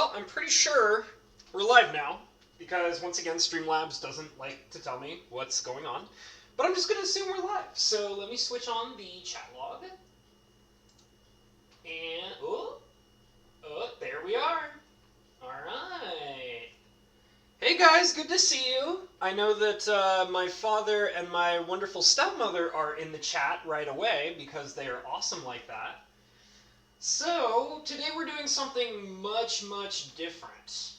Well, I'm pretty sure we're live now, because once again, Streamlabs doesn't like to tell me what's going on. But I'm just going to assume we're live. So let me switch on the chat log. And, there we are. Alright. Hey guys, good to see you. I know that my father and my wonderful stepmother are in the chat right away, because they are awesome like that. So, today we're doing something much, much different.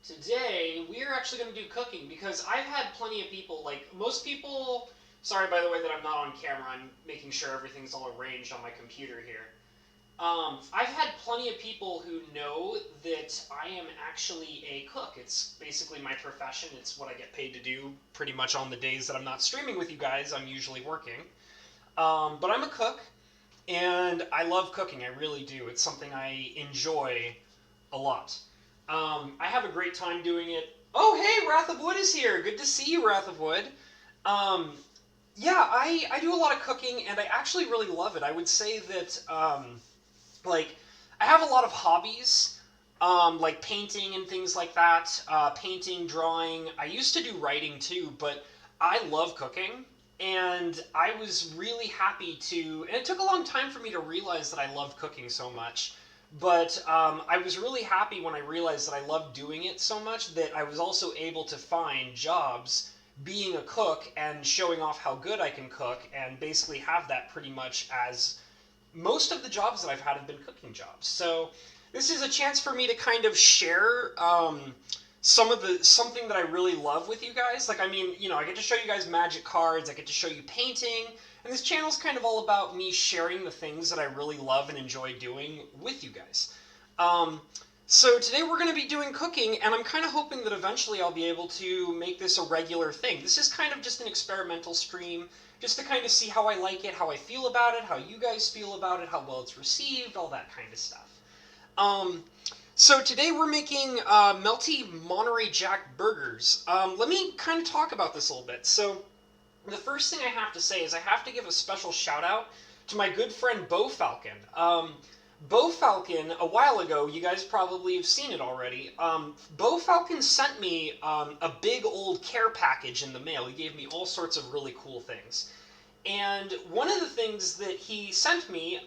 Today, we're actually going to do cooking, because I've had plenty of people, like, most people... Sorry, by the way, that I'm not on camera. I'm making sure everything's all arranged on my computer here. I've had plenty of people who know that I am actually a cook. It's basically my profession. It's what I get paid to do pretty much on the days that I'm not streaming with you guys. I'm usually working. But I'm a cook. And I love cooking, I really do. It's something I enjoy a lot. I have a great time doing it. Oh, hey, Wrath of Wood is here. Good to see you, Wrath of Wood. Yeah, I do a lot of cooking, and I actually really love it. I would say that, like, I have a lot of hobbies, like painting and things like that. Painting, drawing. I used to do writing, too, but I love cooking. And I was really happy to, and it took a long time for me to realize that I loved cooking so much, but I was really happy when I realized that I loved doing it so much that I was also able to find jobs being a cook and showing off how good I can cook, and basically have that pretty much as most of the jobs that I've had have been cooking jobs. So this is a chance for me to kind of share something that I really love with you guys. Like, I mean, you know, I get to show you guys magic cards, I get to show you painting, and this channel's kind of all about me sharing the things that I really love and enjoy doing with you guys. So today we're going to be doing cooking, and I'm kind of hoping that eventually I'll be able to make this a regular thing. This is kind of just an experimental stream, just to kind of see how I like it, how I feel about it, how you guys feel about it, how well it's received, all that kind of stuff. So today we're making Melty Monterey Jack burgers. Let me kind of talk about this a little bit. So the first thing I have to say is I have to give a special shout out to my good friend Bo Falcon. Bo Falcon, a while ago, you guys probably have seen it already, Bo Falcon sent me a big old care package in the mail. He gave me all sorts of really cool things. And one of the things that he sent me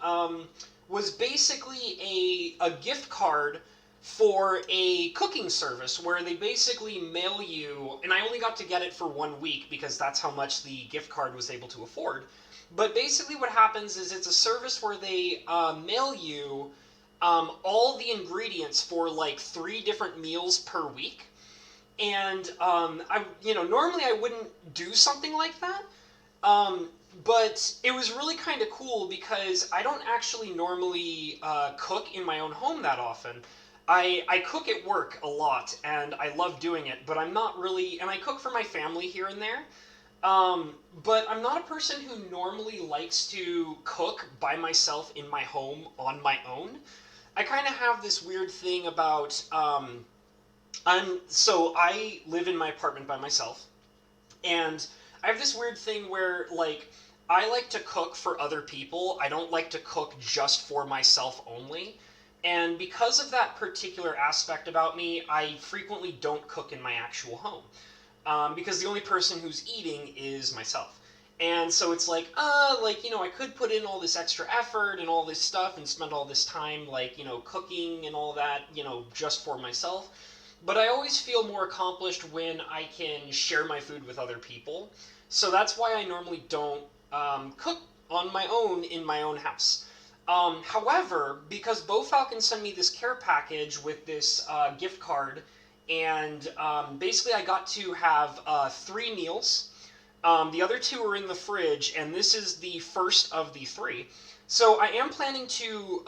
was basically a gift card for a cooking service where they basically mail you, and I only got to get it for 1 week because that's how much the gift card was able to afford. But basically what happens is it's a service where they mail you all the ingredients for like 3 different meals per week. And normally I wouldn't do something like that. But it was really kind of cool because I don't actually normally cook in my own home that often. I cook at work a lot, and I love doing it, but I'm not really, and I cook for my family here and there, but I'm not a person who normally likes to cook by myself in my home on my own. I kind of have this weird thing about, so I live in my apartment by myself, and I have this weird thing where, like, I like to cook for other people. I don't like to cook just for myself only. And because of that particular aspect about me, I frequently don't cook in my actual home. Because the only person who's eating is myself. And so it's like, I could put in all this extra effort and all this stuff and spend all this time, like, cooking and all that, just for myself. But I always feel more accomplished when I can share my food with other people. So that's why I normally don't cook on my own in my own house. However, because Bo Falcon sent me this care package with this gift card, and basically I got to have 3 meals. The other 2 are in the fridge, and this is the first of the 3. So I am planning to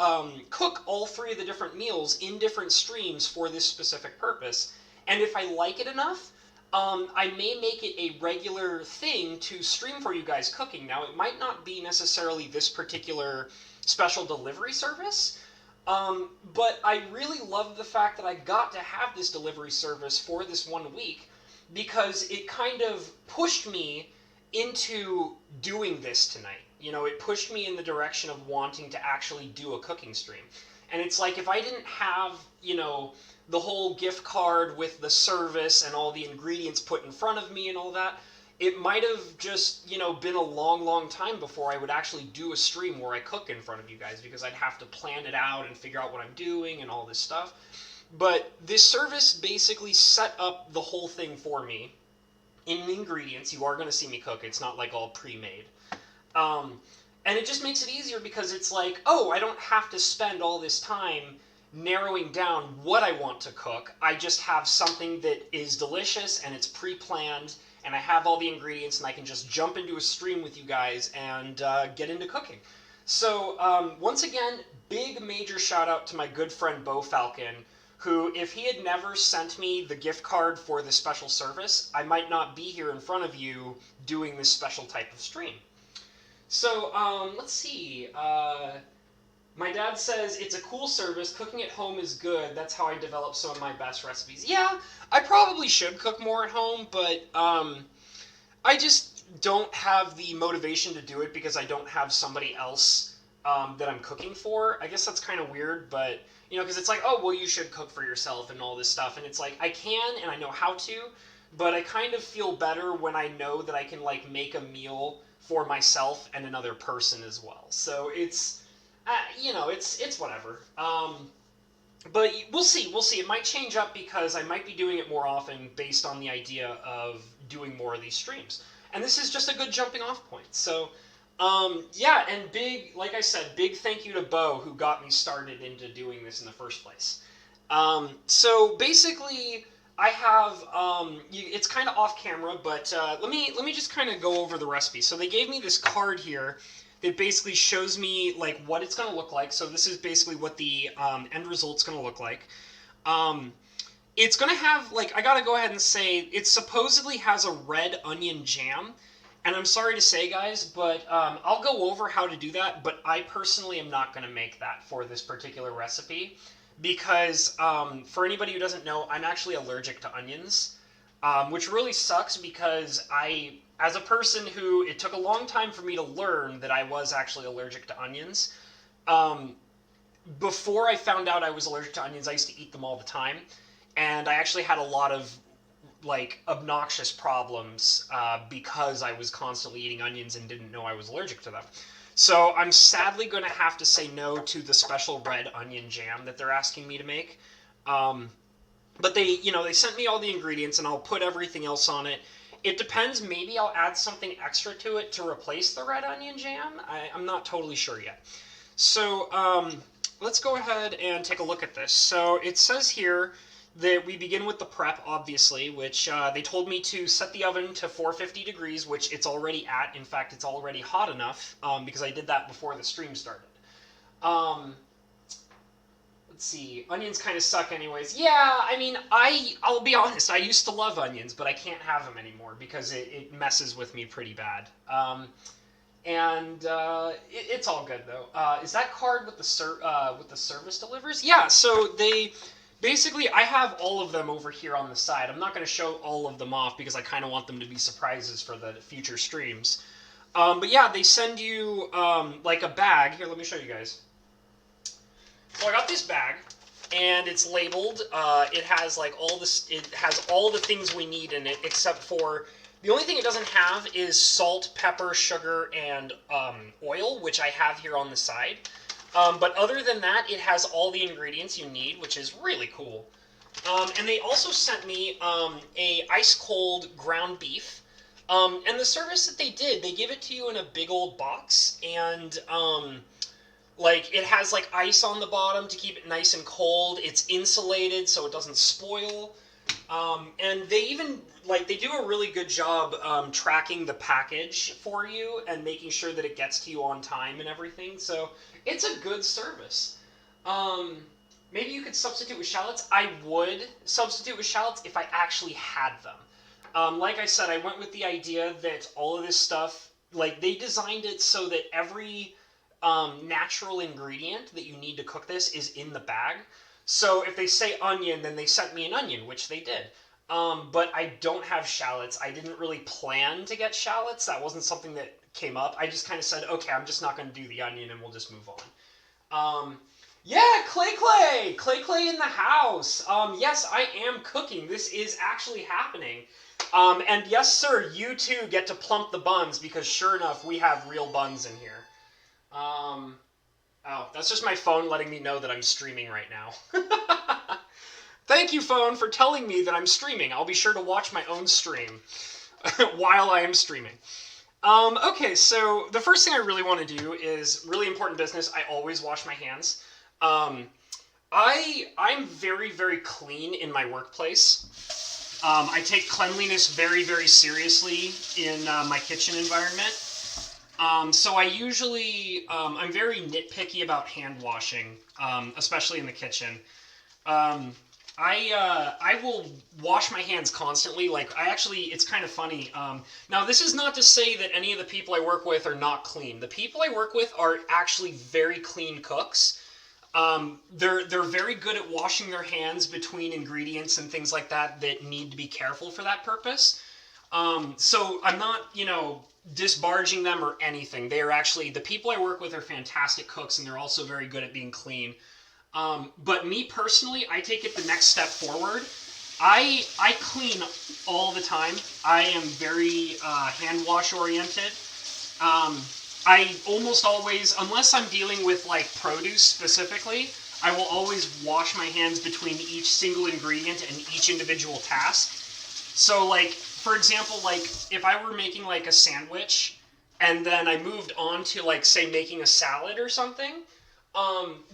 cook all 3 of the different meals in different streams for this specific purpose. And if I like it enough, I may make it a regular thing to stream for you guys cooking. Now, it might not be necessarily this particular special delivery service, but I really love the fact that I got to have this delivery service for this 1 week, because it kind of pushed me into doing this tonight. You know, it pushed me in the direction of wanting to actually do a cooking stream. And it's like if I didn't have, you know, the whole gift card with the service and all the ingredients put in front of me and all that, it might have just, you know, been a long, long time before I would actually do a stream where I cook in front of you guys, because I'd have to plan it out and figure out what I'm doing and all this stuff. But this service basically set up the whole thing for me. In the ingredients, you are going to see me cook. It's not like all pre-made. And it just makes it easier because it's like, oh, I don't have to spend all this time narrowing down what I want to cook. I just have something that is delicious and it's pre-planned, and I have all the ingredients, and I can just jump into a stream with you guys and get into cooking. So once again, big major shout out to my good friend Bo Falcon, who, if he had never sent me the gift card for the special service, I might not be here in front of you doing this special type of stream. So, let's see. My dad says, it's a cool service. Cooking at home is good. That's how I develop some of my best recipes. Yeah, I probably should cook more at home, but I just don't have the motivation to do it because I don't have somebody else that I'm cooking for. I guess that's kind of weird, but, you know, because it's like, oh, well, you should cook for yourself and all this stuff. And it's like, I can and I know how to, but I kind of feel better when I know that I can, like, make a meal for myself and another person as well. So it's, you know, it's whatever. But we'll see. We'll see. It might change up because I might be doing it more often based on the idea of doing more of these streams. And this is just a good jumping off point. So, yeah, and big, like I said, big thank you to Bo, who got me started into doing this in the first place. So basically, I have, it's kind of off camera, but let me just kind of go over the recipe. So they gave me this card here that basically shows me like what it's going to look like. So this is basically what the end result's going to look like. It's going to have, like, I got to go ahead and say, it supposedly has a red onion jam. And I'm sorry to say, guys, but I'll go over how to do that, but I personally am not going to make that for this particular recipe. Because, for anybody who doesn't know, I'm actually allergic to onions, which really sucks because as a person who, it took a long time for me to learn that I was actually allergic to onions. Before I found out I was allergic to onions, I used to eat them all the time, and I actually had a lot of, like, obnoxious problems because I was constantly eating onions and didn't know I was allergic to them. So I'm sadly going to have to say no to the special red onion jam that they're asking me to make. But they sent me all the ingredients, and I'll put everything else on it. It depends. Maybe I'll add something extra to it to replace the red onion jam. I'm not totally sure yet. So let's go ahead and take a look at this. So it says here that we begin with the prep, obviously, which they told me to set the oven to 450 degrees, which it's already at. In fact, it's already hot enough because I did that before the stream started. Let's see. Onions kind of suck anyways. Yeah, I mean, I'll be honest. I used to love onions, but I can't have them anymore because it messes with me pretty bad. It's all good, though. Is that card with the service delivers? Yeah, so they... Basically, I have all of them over here on the side. I'm not going to show all of them off because I kind of want them to be surprises for the future streams. But yeah, they send you like a bag. Here, let me show you guys. So I got this bag, and it's labeled. It has like it has all the things we need in it, except for the only thing it doesn't have is salt, pepper, sugar, and oil, which I have here on the side. But other than that, it has all the ingredients you need, which is really cool. And they also sent me a ice-cold ground beef. And the service that they did, they give it to you in a big old box, and like it has like ice on the bottom to keep it nice and cold. It's insulated so it doesn't spoil. And they even, like, they do a really good job tracking the package for you and making sure that it gets to you on time and everything. So it's a good service. Maybe you could substitute with shallots. I would substitute with shallots if I actually had them. Like I said, I went with the idea that all of this stuff, like, they designed it so that every natural ingredient that you need to cook this is in the bag. So if they say onion, then they sent me an onion, which they did. But I don't have shallots. I didn't really plan to get shallots. That wasn't something that came up, I just kind of said, okay, I'm just not going to do the onion and we'll just move on. Yeah, Clay in the house. Yes, I am cooking. This is actually happening. And yes, sir, you too get to plump the buns because sure enough, we have real buns in here. Oh, that's just my phone letting me know that I'm streaming right now. Thank you, phone, for telling me that I'm streaming. I'll be sure to watch my own stream while I am streaming. Okay, so the first thing I really want to do is really important business. I always wash my hands. I'm very, very clean in my workplace. I take cleanliness very, very seriously in my kitchen environment. So I usually, I'm very nitpicky about hand washing, especially in the kitchen. I will wash my hands constantly. Like, it's kind of funny. Now, this is not to say that any of the people I work with are not clean. The people I work with are actually very clean cooks. They're very good at washing their hands between ingredients and things like that need to be careful for that purpose. So I'm not, disparaging them or anything. They are actually, the people I work with are fantastic cooks, and they're also very good at being clean. But me personally, I take it the next step forward. I clean all the time. I am very hand wash oriented. I almost always, unless I'm dealing with like produce specifically, I will always wash my hands between each single ingredient and each individual task. So like, for example, like if I were making like a sandwich and then I moved on to like, say, making a salad or something,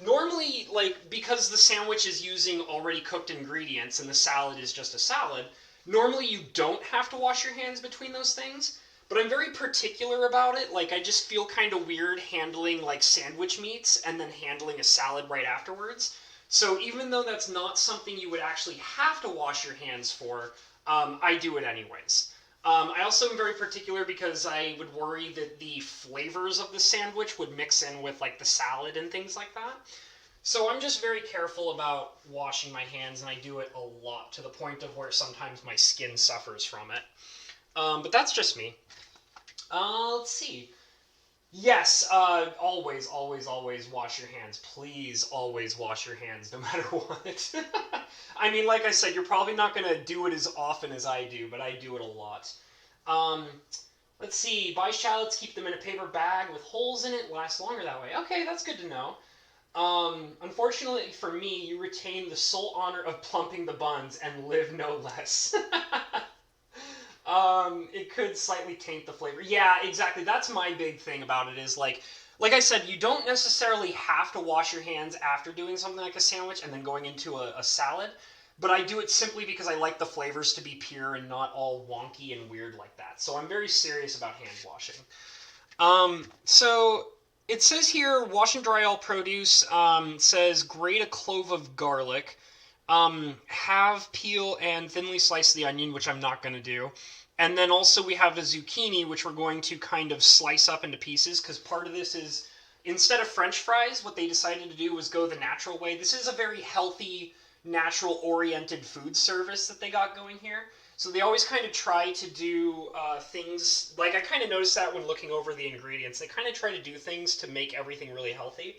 normally, like, because the sandwich is using already cooked ingredients and the salad is just a salad, normally you don't have to wash your hands between those things. But I'm very particular about it. Like, I just feel kind of weird handling, like, sandwich meats and then handling a salad right afterwards. So even though that's not something you would actually have to wash your hands for, I do it anyways. I also am very particular because I would worry that the flavors of the sandwich would mix in with, like, the salad and things like that. So I'm just very careful about washing my hands, and I do it a lot, to the point of where sometimes my skin suffers from it. But that's just me. Let's see. Yes, always wash your hands. Please always wash your hands, no matter what. I mean, like I said, you're probably not going to do it as often as I do, but I do it a lot. Let's see. Buy shallots, keep them in a paper bag with holes in it, last longer that way. Okay, that's good to know. Unfortunately for me, you retain the sole honor of plumping the buns and live no less. It could slightly taint the flavor. Yeah, exactly. That's my big thing about it is, like I said, you don't necessarily have to wash your hands after doing something like a sandwich and then going into a salad, but I do it simply because I like the flavors to be pure and not all wonky and weird like that. So I'm very serious about hand washing. So it says here, wash and dry all produce. Says grate a clove of garlic. Have peel and thinly slice the onion, which I'm not going to do. And then also we have a zucchini, which we're going to kind of slice up into pieces, because part of this is, instead of French fries, what they decided to do was go the natural way. This is a very healthy, natural-oriented food service that they got going here. So they always kind of try to do things, like I kind of noticed that when looking over the ingredients. They kind of try to do things to make everything really healthy.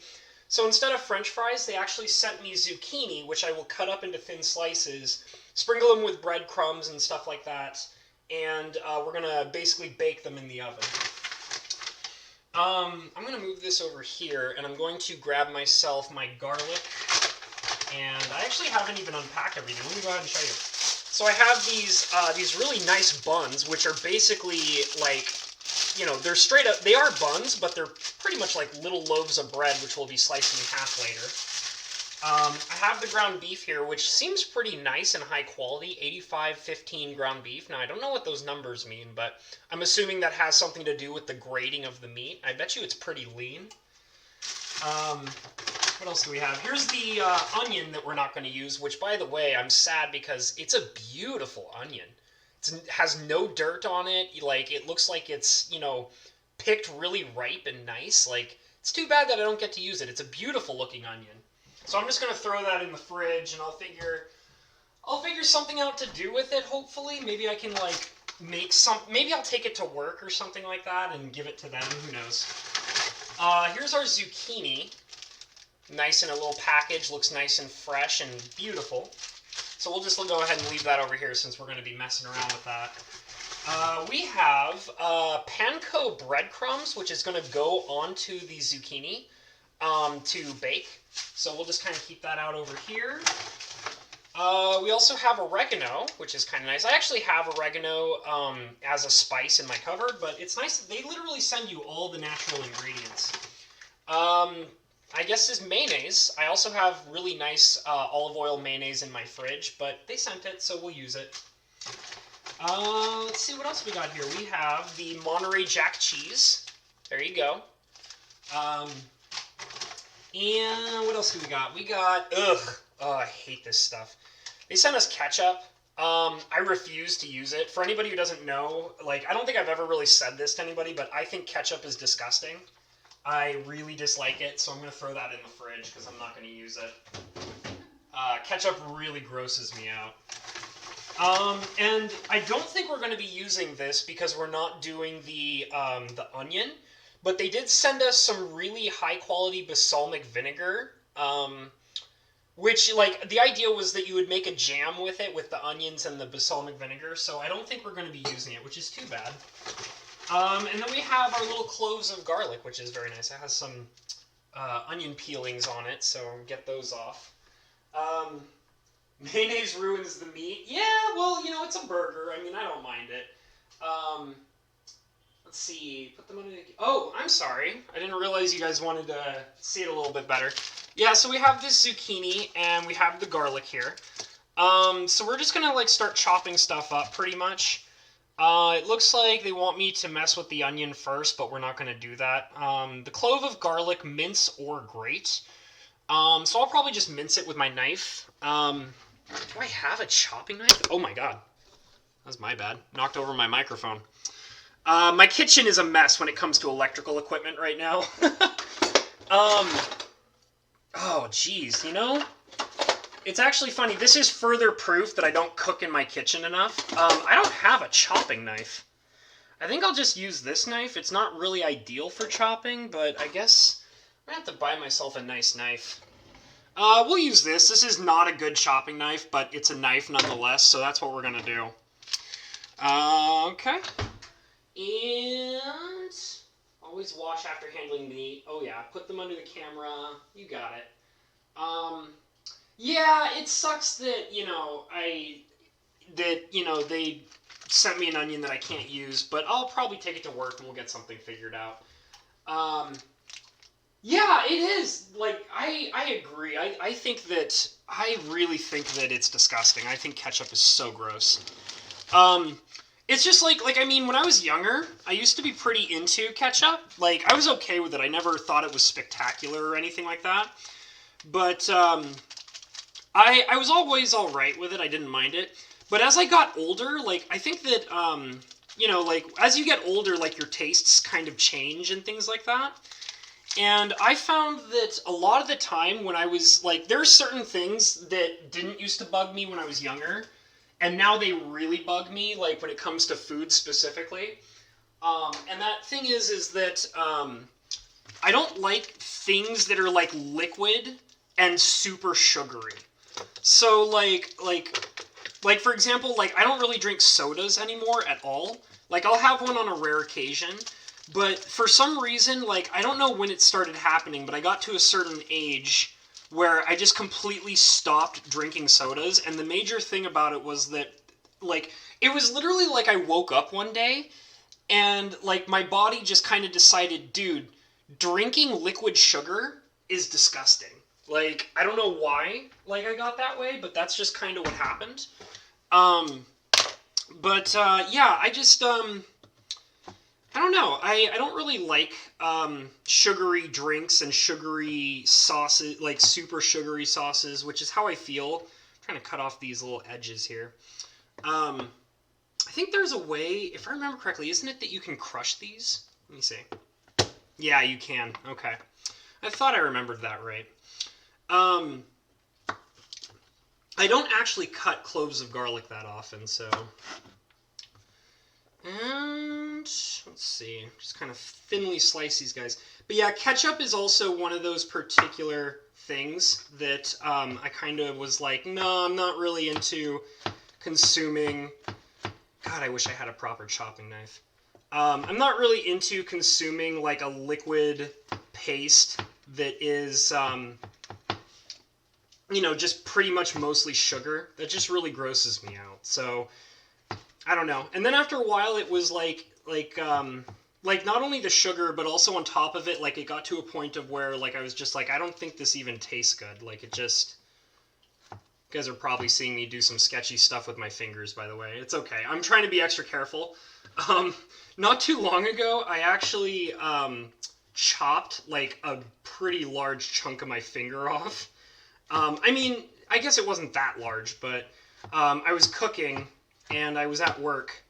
So instead of French fries, they actually sent me zucchini, which I will cut up into thin slices, sprinkle them with breadcrumbs and stuff like that, and we're going to basically bake them in the oven. I'm going to move this over here, and I'm going to grab myself my garlic, and I actually haven't even unpacked everything. Let me go ahead and show you. So I have these really nice buns, which are basically like, they're straight up, they are buns, but they're pretty much like little loaves of bread, which we'll be slicing in half later. I have the ground beef here, which seems pretty nice and high quality, 85-15 ground beef. Now, I don't know what those numbers mean, but I'm assuming that has something to do with the grading of the meat. I bet you it's pretty lean. What else do we have? Here's the onion that we're not going to use, which, by the way, I'm sad because it's a beautiful onion. It has no dirt on it. Like, it looks like it's, picked really ripe and nice. Like, it's too bad that I don't get to use it. It's a beautiful looking onion. So I'm just going to throw that in the fridge, and I'll figure something out to do with it, hopefully. Maybe I can, like, make some, maybe I'll take it to work or something like that and give it to them, who knows. Here's our zucchini. Nice in a little package, looks nice and fresh and beautiful. So we'll just go ahead and leave that over here since we're going to be messing around with that. We have panko breadcrumbs, which is going to go onto the zucchini to bake. So we'll just kind of keep that out over here. We also have oregano, which is kind of nice. I actually have oregano as a spice in my cupboard, but it's nice that they literally send you all the natural ingredients. I guess is mayonnaise. I also have really nice olive oil mayonnaise in my fridge, but they sent it, so we'll use it. Let's see what else we got here. We have the Monterey Jack cheese. There you go. And what else do we got? We got, I hate this stuff. They sent us ketchup. I refuse to use it. For anybody who doesn't know, like, I don't think I've ever really said this to anybody, but I think ketchup is disgusting. I really dislike it, so I'm going to throw that in the fridge because I'm not going to use it. Ketchup really grosses me out. And I don't think we're going to be using this because we're not doing the onion, but they did send us some really high-quality balsamic vinegar, which, like, the idea was that you would make a jam with it with the onions and the balsamic vinegar, so I don't think we're going to be using it, which is too bad. And then we have our little cloves of garlic, which is very nice. It has some onion peelings on it, so get those off. Mayonnaise ruins the meat. Yeah, well, you know, it's a burger. I mean, I don't mind it. Let's see. Put them on. Oh, I'm sorry. I didn't realize you guys wanted to see it a little bit better. Yeah, so we have this zucchini, and we have the garlic here. So we're just going to, like, start chopping stuff up, pretty much. It looks like they want me to mess with the onion first, but we're not going to do that. The clove of garlic, mince or grate. So I'll probably just mince it with my knife. Do I have a chopping knife? Oh my god. That's my bad. Knocked over my microphone. My kitchen is a mess when it comes to electrical equipment right now. Oh geez, you know? It's actually funny. This is further proof that I don't cook in my kitchen enough. I don't have a chopping knife. I think I'll just use this knife. It's not really ideal for chopping, but I guess I'm going to have to buy myself a nice knife. We'll use this. This is not a good chopping knife, but it's a knife nonetheless, so that's what we're going to do. Okay. And always wash after handling meat. Oh yeah, put them under the camera. You got it. Yeah, it sucks that, they sent me an onion that I can't use, but I'll probably take it to work and we'll get something figured out. Yeah, it is. Like, I agree. I really think that it's disgusting. I think ketchup is so gross. It's just like, I mean, when I was younger, I used to be pretty into ketchup. Like, I was okay with it. I never thought it was spectacular or anything like that. But, I was always all right with it. I didn't mind it. But as I got older, like, I think that, as you get older, like, your tastes kind of change and things like that. And I found that a lot of the time when I was, like, there are certain things that didn't used to bug me when I was younger, and now they really bug me, like, when it comes to food specifically. And that thing is that I don't like things that are, like, liquid and super sugary. So, like, for example, like, I don't really drink sodas anymore at all. Like, I'll have one on a rare occasion. But for some reason, like, I don't know when it started happening, but I got to a certain age where I just completely stopped drinking sodas. And the major thing about it was that, like, it was literally like I woke up one day and, like, my body just kind of decided, dude, drinking liquid sugar is disgusting. Like, I don't know why, like, I got that way, but that's just kind of what happened. Yeah, I just, I don't know. I don't really like sugary drinks and sugary sauces, like super sugary sauces, which is how I feel. I'm trying to cut off these little edges here. I think there's a way, if I remember correctly, isn't it that you can crush these? Let me see. Yeah, you can. Okay. I thought I remembered that right. I don't actually cut cloves of garlic that often, so... And let's see, just kind of thinly slice these guys. But yeah, ketchup is also one of those particular things that I kind of was like, no, I'm not really into consuming. God, I wish I had a proper chopping knife. I'm not really into consuming like a liquid paste that is, you know, just pretty much mostly sugar. That just really grosses me out. So I don't know. And then after a while, it was like not only the sugar, but also on top of it, like it got to a point of where like I was just like, I don't think this even tastes good. Like it just. You guys are probably seeing me do some sketchy stuff with my fingers, by the way. It's okay. I'm trying to be extra careful. Not too long ago, I actually chopped like a pretty large chunk of my finger off. I mean, I guess it wasn't that large, but I was cooking and I was at work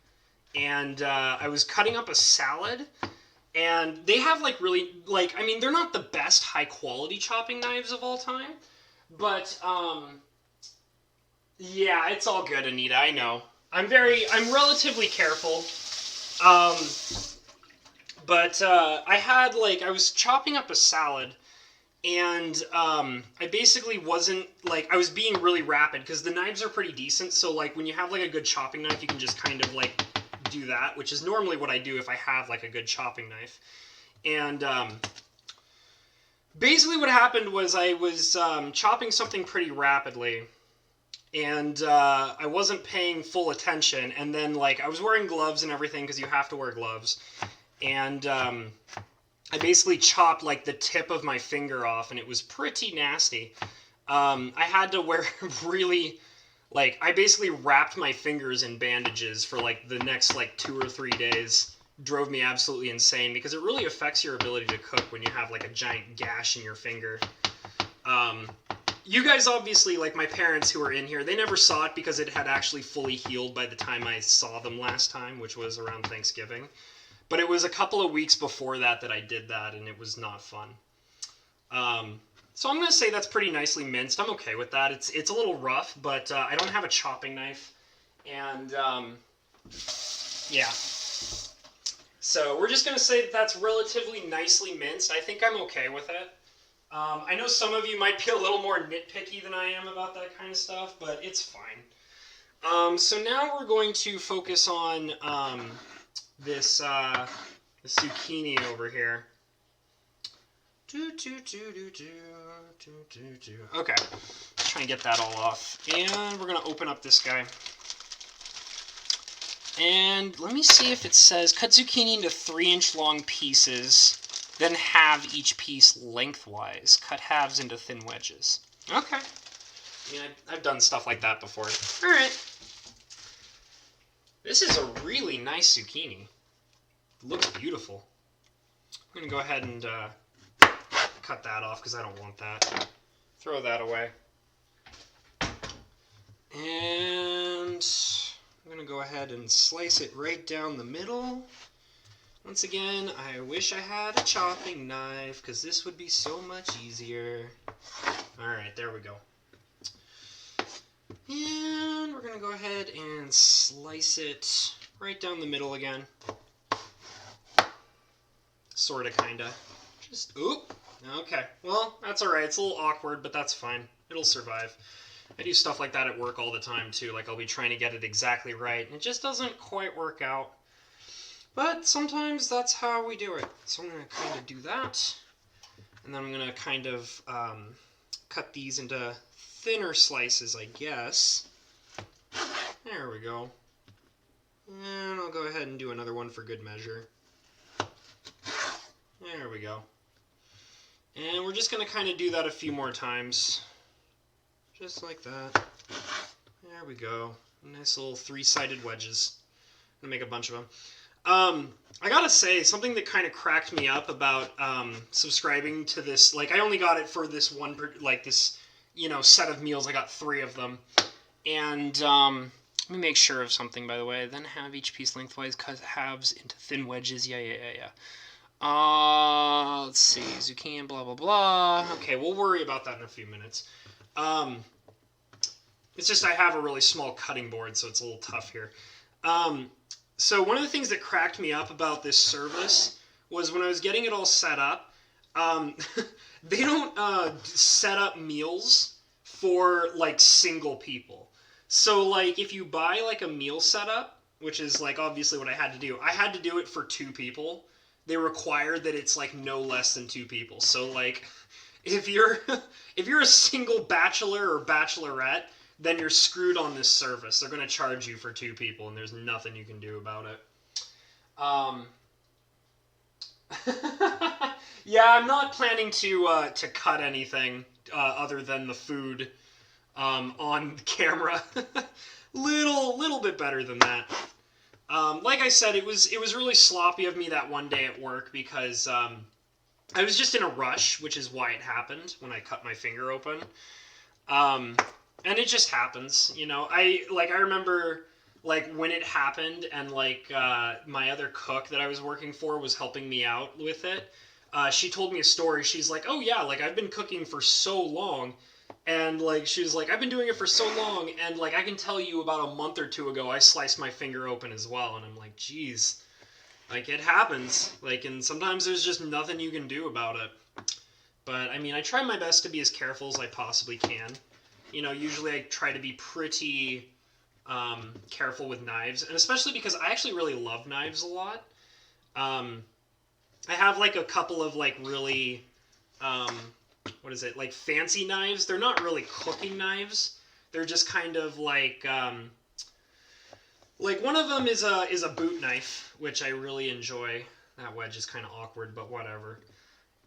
and I was cutting up a salad. And they have like really, like, I mean, they're not the best high quality chopping knives of all time, but yeah, it's all good, Anita. I know. I'm relatively careful. But I was chopping up a salad, and I basically wasn't, like, I was being really rapid, because the knives are pretty decent, so, like, when you have, like, a good chopping knife, you can just kind of, like, do that, which is normally what I do if I have, like, a good chopping knife. And, basically what happened was I was chopping something pretty rapidly, and I wasn't paying full attention, and then, like, I was wearing gloves and everything, because you have to wear gloves, and I basically chopped, like, the tip of my finger off, and it was pretty nasty. I had to wear really, like, I basically wrapped my fingers in bandages for, like, the next, like, 2 or 3 days. Drove me absolutely insane, because it really affects your ability to cook when you have, like, a giant gash in your finger. You guys obviously, like my parents who were in here, they never saw it because it had actually fully healed by the time I saw them last time, which was around Thanksgiving. But it was a couple of weeks before that I did that, and it was not fun. So I'm going to say that's pretty nicely minced. I'm okay with that. It's a little rough, but I don't have a chopping knife. And, yeah. So we're just going to say that that's relatively nicely minced. I think I'm okay with it. I know some of you might be a little more nitpicky than I am about that kind of stuff, but it's fine. So now we're going to focus on this zucchini over here. Okay, let's try and get that all off. And we're going to open up this guy. And let me see if it says cut zucchini into 3-inch long pieces. Then halve each piece lengthwise. Cut halves into thin wedges. Okay. I mean, I've done stuff like that before. Alright. This is a really nice zucchini. It looks beautiful. I'm going to go ahead and cut that off because I don't want that. Throw that away. And I'm going to go ahead and slice it right down the middle. Once again, I wish I had a chopping knife, because this would be so much easier. Alright, there we go. And we're going to go ahead and slice it right down the middle again. Sorta, kinda. Just, oop. Okay, well, that's alright. It's a little awkward, but that's fine. It'll survive. I do stuff like that at work all the time, too. Like, I'll be trying to get it exactly right, and it just doesn't quite work out. But sometimes that's how we do it. So I'm going to kind of do that. And then I'm going to kind of cut these into thinner slices, I guess. There we go. And I'll go ahead and do another one for good measure. There we go. And we're just going to kind of do that a few more times. Just like that. There we go. Nice little 3-sided wedges. I'm going to make a bunch of them. I gotta say, something that kind of cracked me up about subscribing to this, like, I only got it for this one, like, this, you know, set of meals. I got 3 of them. And, let me make sure of something, by the way. Then have each piece lengthwise, cut halves into thin wedges. Yeah. Let's see. Zucchini, blah, blah, blah. Okay, we'll worry about that in a few minutes. It's just I have a really small cutting board, so it's a little tough here. So one of the things that cracked me up about this service was when I was getting it all set up, um, they don't set up meals for like single people. So like if you buy like a meal setup, which is like obviously what I had to do it for two people. They require that it's like no less than two people. So like if you're if you're a single bachelor or bachelorette, then you're screwed on this service. They're going to charge you for two people, and there's nothing you can do about it. Um, yeah, I'm not planning to cut anything other than the food on camera. Little bit better than that. Like I said, it was really sloppy of me that one day at work because I was just in a rush, which is why it happened when I cut my finger open. Um, and it just happens, you know. I remember like when it happened, and like my other cook that I was working for was helping me out with it. She told me a story. She's like, "Oh yeah, like I've been cooking for so long." And like she was like, I've been doing it for so long, and like I can tell you about a month or two ago, I sliced my finger open as well. And I'm like, geez, like it happens. Like, and sometimes there's just nothing you can do about it. But I mean, I try my best to be as careful as I possibly can. You know, usually I try to be pretty careful with knives, and especially because I actually really love knives a lot. Um, I have like a couple of like really um, what is it, like fancy knives. They're not really cooking knives. They're just kind of like one of them is a boot knife, which I really enjoy. That wedge is kind of awkward, but whatever.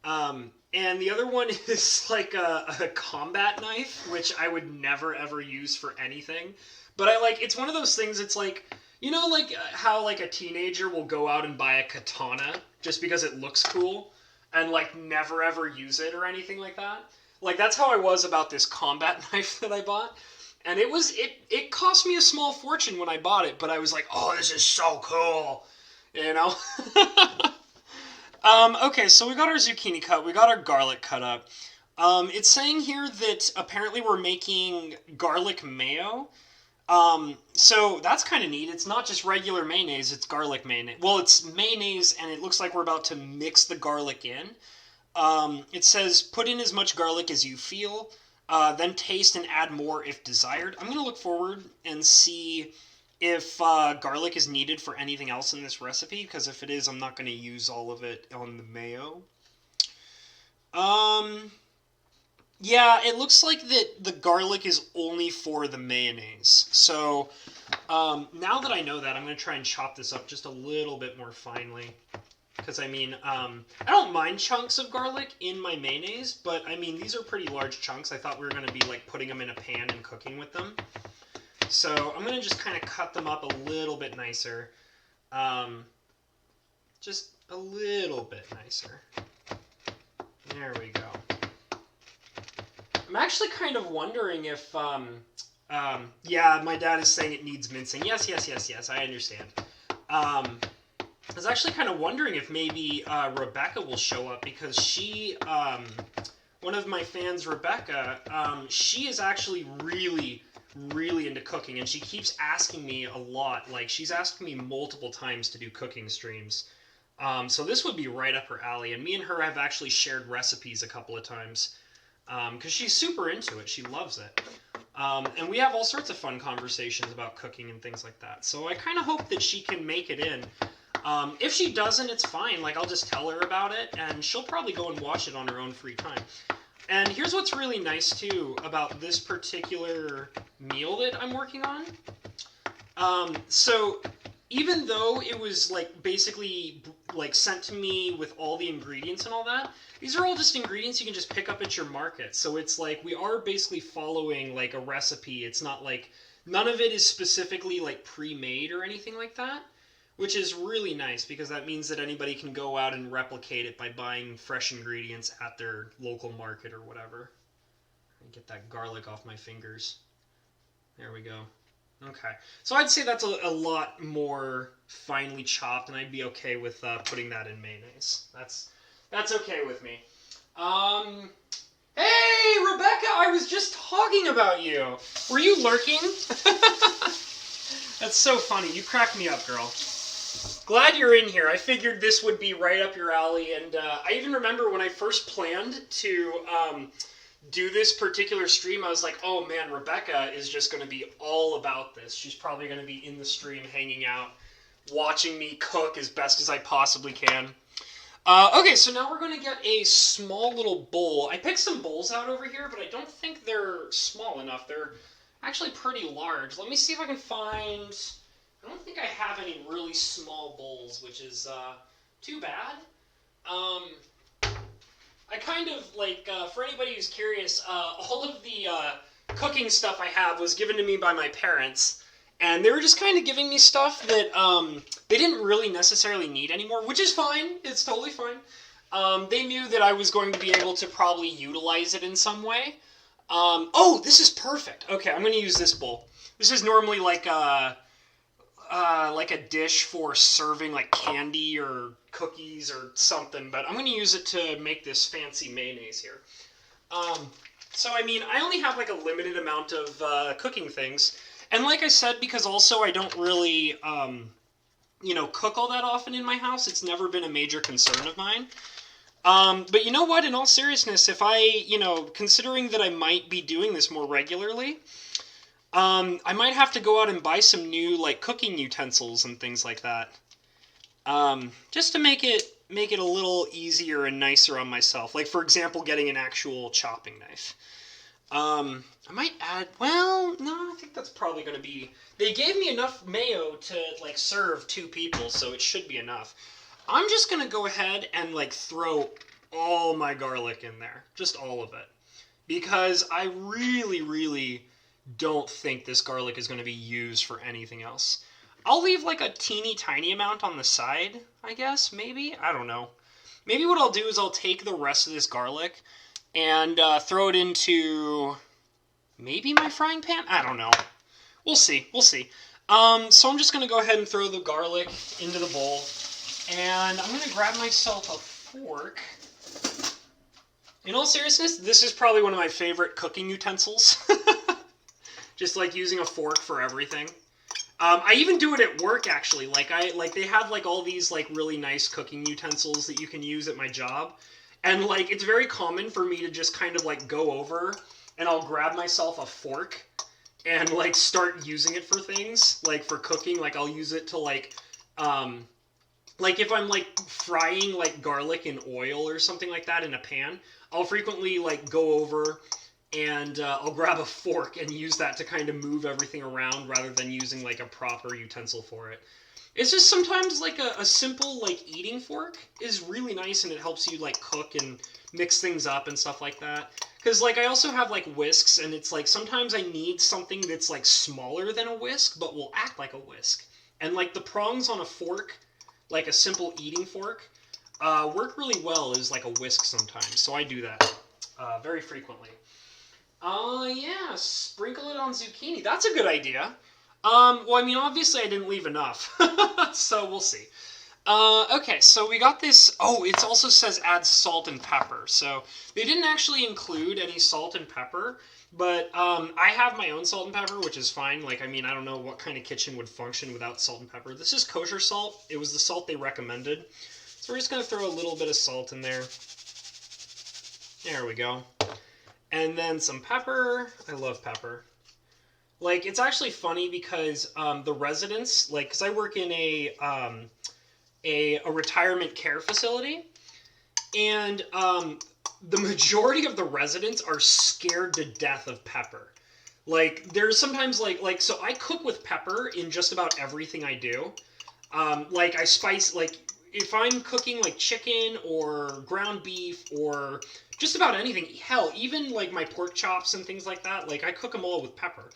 And the other one is like a combat knife, which I would never ever use for anything. But I like, it's one of those things. It's like, you know, like how like a teenager will go out and buy a katana just because it looks cool, and like never ever use it or anything like that. Like that's how I was about this combat knife that I bought. And it cost me a small fortune when I bought it, but I was like, oh, this is so cool, you know. Okay, so we got our zucchini cut, we got our garlic cut up. It's saying here that apparently we're making garlic mayo. So that's kind of neat. It's not just regular mayonnaise, it's garlic mayonnaise. Well, it's mayonnaise, and it looks like we're about to mix the garlic in. It says, put in as much garlic as you feel, then taste and add more if desired. I'm going to look forward and see if garlic is needed for anything else in this recipe, because if it is, I'm not going to use all of it on the mayo. Yeah, it looks like that the garlic is only for the mayonnaise. So now that I know that, I'm going to try and chop this up just a little bit more finely. Because, I mean, I don't mind chunks of garlic in my mayonnaise, but, I mean, these are pretty large chunks. I thought we were going to be, like, putting them in a pan and cooking with them. So I'm going to just kind of cut them up a little bit nicer. Just a little bit nicer. There we go. I'm actually kind of wondering if, yeah, my dad is saying it needs mincing. Yes, I understand. I was actually kind of wondering if maybe Rebecca will show up, because she, one of my fans, Rebecca, she is actually really into cooking, and she keeps asking me a lot. Like, she's asked me multiple times to do cooking streams. So this would be right up her alley, and me and her have actually shared recipes a couple of times, because she's super into it. She loves it. And we have all sorts of fun conversations about cooking and things like that. So I kind of hope that she can make it in. If she doesn't, it's fine. Like, I'll just tell her about it, and she'll probably go and watch it on her own free time. And here's what's really nice, too, about this particular meal that I'm working on. So even though it was, like, basically, like, sent to me with all the ingredients and all that, these are all just ingredients you can just pick up at your market. So it's like, we are basically following, like, a recipe. It's not like, none of it is specifically, like, pre-made or anything like that. Which is really nice, because that means that anybody can go out and replicate it by buying fresh ingredients at their local market or whatever. Get that garlic off my fingers. There we go. Okay. So I'd say that's a lot more finely chopped, and I'd be okay with putting that in mayonnaise. That's okay with me. Hey, Rebecca, I was just talking about you. Were you lurking? That's so funny. You cracked me up, girl. Glad you're in here. I figured this would be right up your alley, and I even remember when I first planned to do this particular stream, I was like, oh man, Rebecca is just going to be all about this. She's probably going to be in the stream hanging out, watching me cook as best as I possibly can. Okay, so now we're going to get a small little bowl. I picked some bowls out over here, but I don't think they're small enough. They're actually pretty large. Let me see if I can find... I don't think I have any really small bowls, which is too bad. I kind of, like, for anybody who's curious, all of the cooking stuff I have was given to me by my parents. And they were just kind of giving me stuff that they didn't really necessarily need anymore, which is fine. It's totally fine. They knew that I was going to be able to probably utilize it in some way. Oh, this is perfect. Okay, I'm going to use this bowl. This is normally like a dish for serving like candy or cookies or something, but I'm going to use it to make this fancy mayonnaise here. So, I mean, I only have like a limited amount of cooking things. And like I said, because also I don't really, cook all that often in my house, it's never been a major concern of mine. But you know what, in all seriousness, if I, considering that I might be doing this more regularly, I might have to go out and buy some new, like, cooking utensils and things like that. Just to make it a little easier and nicer on myself. Like, for example, getting an actual chopping knife. I might add, well, no, I think that's probably going to be... They gave me enough mayo to, like, serve 2 people, so it should be enough. I'm just going to go ahead and, like, throw all my garlic in there. Just all of it. Because I really, really don't think this garlic is going to be used for anything else. I'll leave, like, a teeny tiny amount on the side, I guess, maybe? I don't know. Maybe what I'll do is I'll take the rest of this garlic and throw it into maybe my frying pan? I don't know. We'll see. We'll see. So I'm just going to go ahead and throw the garlic into the bowl. And I'm going to grab myself a fork. In all seriousness, this is probably one of my favorite cooking utensils. Just like using a fork for everything. I even do it at work, actually. Like they have like all these like really nice cooking utensils that you can use at my job. And, like, it's very common for me to just kind of, like, go over and I'll grab myself a fork and, like, start using it for things. Like, for cooking, like, I'll use it to, like if I'm, like, frying, like, garlic in oil or something like that in a pan, I'll frequently, like, go over and I'll grab a fork and use that to kind of move everything around rather than using, like, a proper utensil for it. It's just sometimes, like, a simple, like, eating fork is really nice, and it helps you, like, cook and mix things up and stuff like that. Because, like, I also have, like, whisks, and it's, like, sometimes I need something that's, like, smaller than a whisk, but will act like a whisk. And, like, the prongs on a fork, like a simple eating fork, work really well as, like, a whisk sometimes. So I do that very frequently. Yeah, sprinkle it on zucchini. That's a good idea. Well, I mean, obviously I didn't leave enough, so we'll see. Okay, so we got this, oh, it also says add salt and pepper, so they didn't actually include any salt and pepper, but, I have my own salt and pepper, which is fine. Like, I mean, I don't know what kind of kitchen would function without salt and pepper. This is kosher salt. It was the salt they recommended, so we're just going to throw a little bit of salt in there. There we go. And then some pepper. I love pepper. Like, it's actually funny because the residents, like, because I work in a retirement care facility, and the majority of the residents are scared to death of pepper. Like, there's sometimes, so I cook with pepper in just about everything I do. Like, I spice, like, if I'm cooking, like, chicken or ground beef or just about anything, hell, even, like, my pork chops and things like that, like, I cook them all with pepper.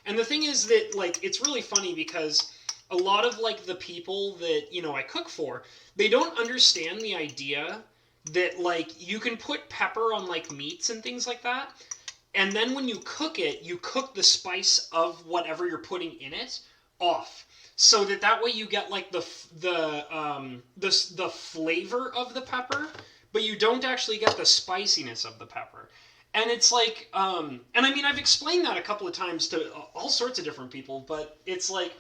And the thing is that, like, it's really funny because a lot of, like, the people that, I cook for, they don't understand the idea that, like, you can put pepper on, like, meats and things like that, and then when you cook it, you cook the spice of whatever you're putting in it off. So that way you get, like, the flavor of the pepper, but you don't actually get the spiciness of the pepper. And it's like, and I mean, I've explained that a couple of times to all sorts of different people, but it's like,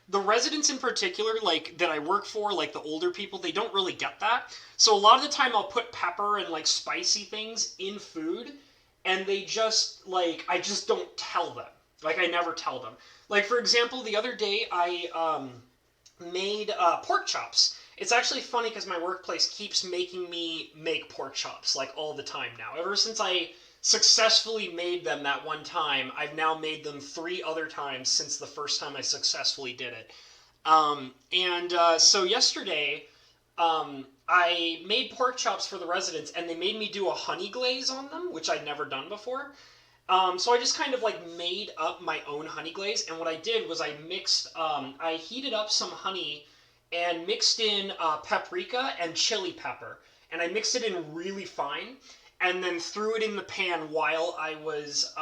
the residents in particular, like, that I work for, like, the older people, they don't really get that. So a lot of the time I'll put pepper and, like, spicy things in food, and they just, like, I just don't tell them. Like, I never tell them. Like, for example, the other day I made pork chops. It's actually funny because my workplace keeps making me make pork chops, like, all the time now. Ever since I successfully made them that one time, I've now made them 3 other times since the first time I successfully did it. So yesterday, I made pork chops for the residents, and they made me do a honey glaze on them, which I'd never done before. So I just kind of like made up my own honey glaze, and what I did was I heated up some honey and mixed in paprika and chili pepper, and I mixed it in really fine, and then threw it in the pan while I was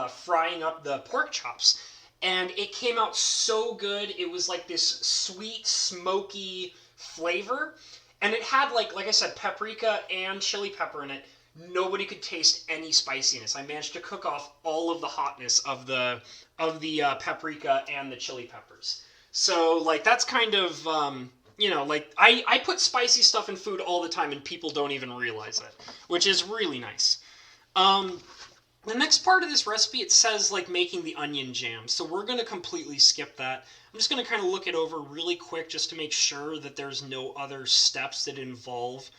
frying up the pork chops, and it came out so good. It was like this sweet, smoky flavor, and it had like I said, paprika and chili pepper in it. Nobody could taste any spiciness. I managed to cook off all of the hotness of the paprika and the chili peppers. So like that's kind of like I put spicy stuff in food all the time and people don't even realize it, which is really nice. The next part of this recipe, it says like making the onion jam, so we're going to completely skip that. I'm just going to kind of look it over really quick just to make sure that there's no other steps that involve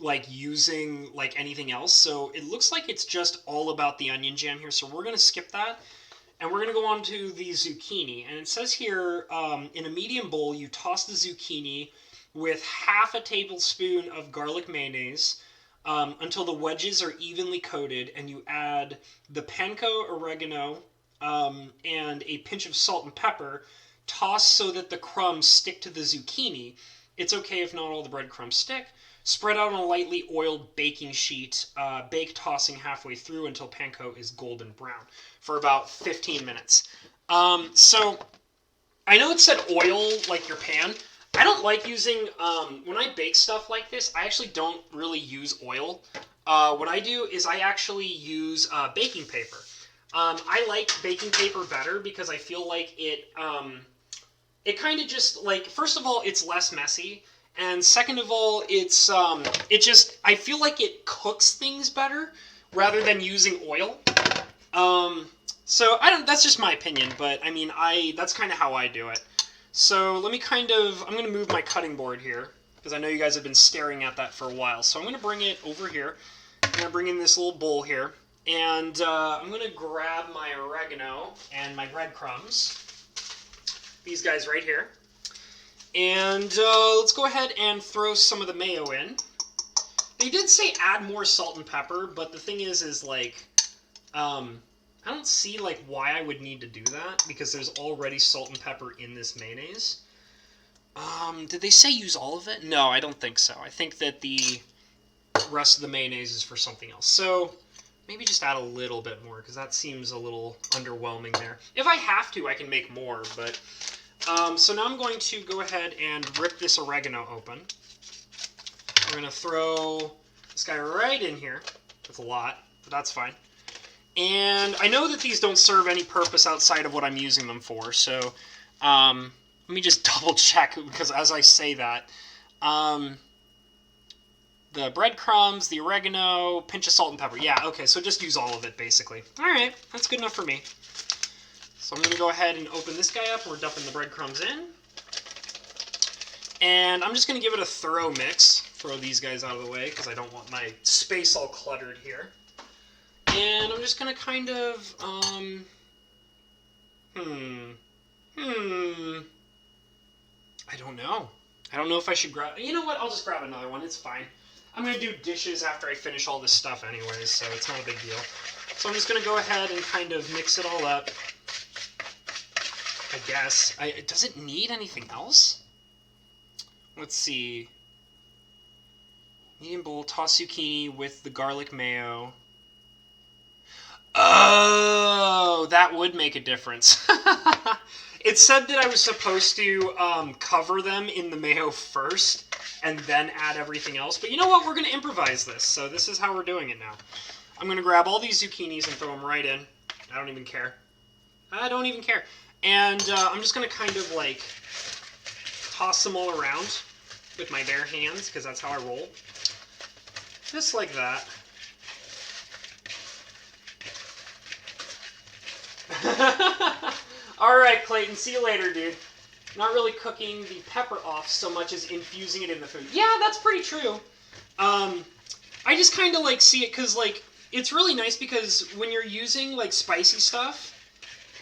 like using like anything else. So it looks like it's just all about the onion jam here, so we're going to skip that. And we're going to go on to the zucchini. And it says here, in a medium bowl, you toss the zucchini with half a tablespoon of garlic mayonnaise until the wedges are evenly coated, and you add the panko oregano and a pinch of salt and pepper. Toss so that the crumbs stick to the zucchini. It's okay if not all the breadcrumbs stick. Spread out on a lightly oiled baking sheet. Bake, tossing halfway through until panko is golden brown for about 15 minutes. So I know it said oil like your pan. I don't like using, when I bake stuff like this, I actually don't really use oil. What I do is I actually use baking paper. I like baking paper better because I feel like it kind of just, like, first of all, it's less messy. And second of all, I feel like it cooks things better rather than using oil. So that's just my opinion, but I mean, that's kind of how I do it. So I'm going to move my cutting board here, because I know you guys have been staring at that for a while. So I'm going to bring it over here. I'm going to bring in this little bowl here, and I'm going to grab my oregano and my breadcrumbs. These guys right here. And let's go ahead and throw some of the mayo in. They did say add more salt and pepper, but the thing is like, I don't see like why I would need to do that, because there's already salt and pepper in this mayonnaise. Did they say use all of it? No, I don't think so. I think that the rest of the mayonnaise is for something else. So maybe just add a little bit more, because that seems a little underwhelming there. If I have to, I can make more, but... so now I'm going to go ahead and rip this oregano open. We're going to throw this guy right in here. That's a lot, but that's fine. And I know that these don't serve any purpose outside of what I'm using them for, so let me just double check, because as I say that, the breadcrumbs, the oregano, pinch of salt and pepper. Yeah, okay, so just use all of it, basically. All right, that's good enough for me. So I'm going to go ahead and open this guy up. We're dumping the breadcrumbs in. And I'm just going to give it a thorough mix. Throw these guys out of the way because I don't want my space all cluttered here. And I'm just going to kind of, I don't know. I don't know if I should grab, you know what, I'll just grab another one. It's fine. I'm going to do dishes after I finish all this stuff anyways, so it's not a big deal. So I'm just going to go ahead and kind of mix it all up. I guess. Does it need anything else? Let's see. Medium bowl, toss zucchini with the garlic mayo. Oh, that would make a difference. It said that I was supposed to cover them in the mayo first and then add everything else. But you know what? We're going to improvise this. So this is how we're doing it now. I'm going to grab all these zucchinis and throw them right in. I don't even care. I don't even care. And I'm just going to kind of like toss them all around with my bare hands, because that's how I roll. Just like that. Alright, Clayton, see you later, dude. Not really cooking the pepper off so much as infusing it in the food. Yeah, that's pretty true. I just kind of like see it because like it's really nice because when you're using like spicy stuff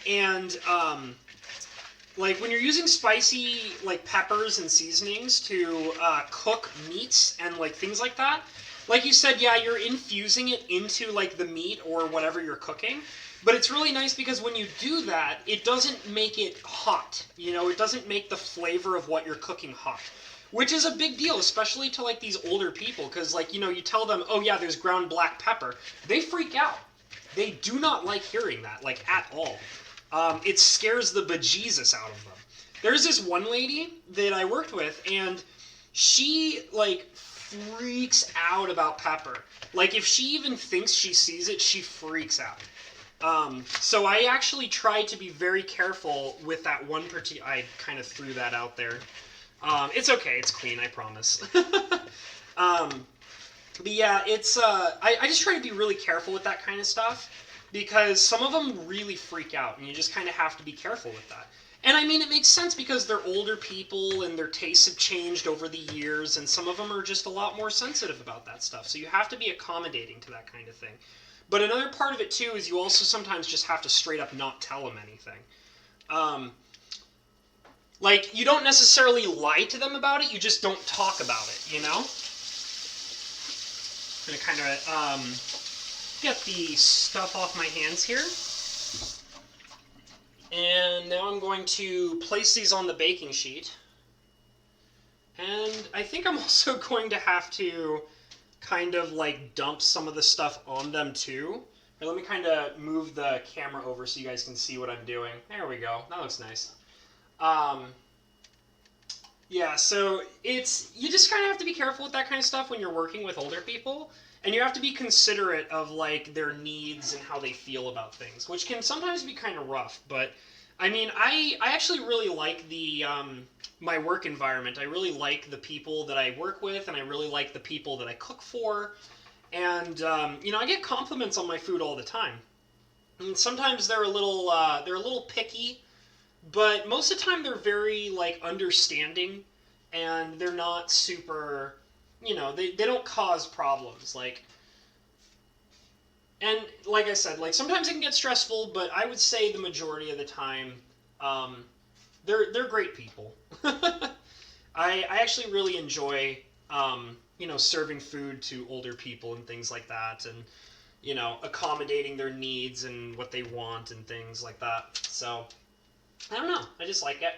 and like when you're using spicy like peppers and seasonings to cook meats and like things like that, like you said, yeah, you're infusing it into like the meat or whatever you're cooking. But it's really nice because when you do that, it doesn't make it hot. You know, it doesn't make the flavor of what you're cooking hot. Which is a big deal, especially to like these older people, because like, you know, you tell them, oh yeah, there's ground black pepper. They freak out. They do not like hearing that, like at all. It scares the bejesus out of them. There's this one lady that I worked with, and she like freaks out about pepper. Like if she even thinks she sees it, she freaks out. So I actually tried to be very careful with that one particular. I kind of threw that out there. It's okay. It's clean. I promise. But yeah, it's. I just try to be really careful with that kind of stuff because some of them really freak out, and you just kind of have to be careful with that. And I mean, it makes sense because they're older people and their tastes have changed over the years, and some of them are just a lot more sensitive about that stuff. So you have to be accommodating to that kind of thing. But another part of it, too, is you also sometimes just have to straight up not tell them anything. Like, you don't necessarily lie to them about it, you just don't talk about it, you know? I'm going to kind of get the stuff off my hands here. And now I'm going to place these on the baking sheet. And I think I'm also going to have to kind of like dump some of the stuff on them too. Here, let me kind of move the camera over so you guys can see what I'm doing. There we go. That looks nice. Yeah, so you just kind of have to be careful with that kind of stuff when you're working with older people, and you have to be considerate of like their needs and how they feel about things, which can sometimes be kind of rough. But I mean, I actually really like the my work environment. I really like the people that I work with, and I really like the people that I cook for. And you know, I get compliments on my food all the time. And sometimes they're a little picky, but most of the time they're very like understanding, and they're not super, you know, they don't cause problems. Like, and like I said, like sometimes it can get stressful, but I would say the majority of the time, they're great people. I actually really enjoy, you know, serving food to older people and things like that, and you know, accommodating their needs and what they want and things like that. So I don't know, I just like it.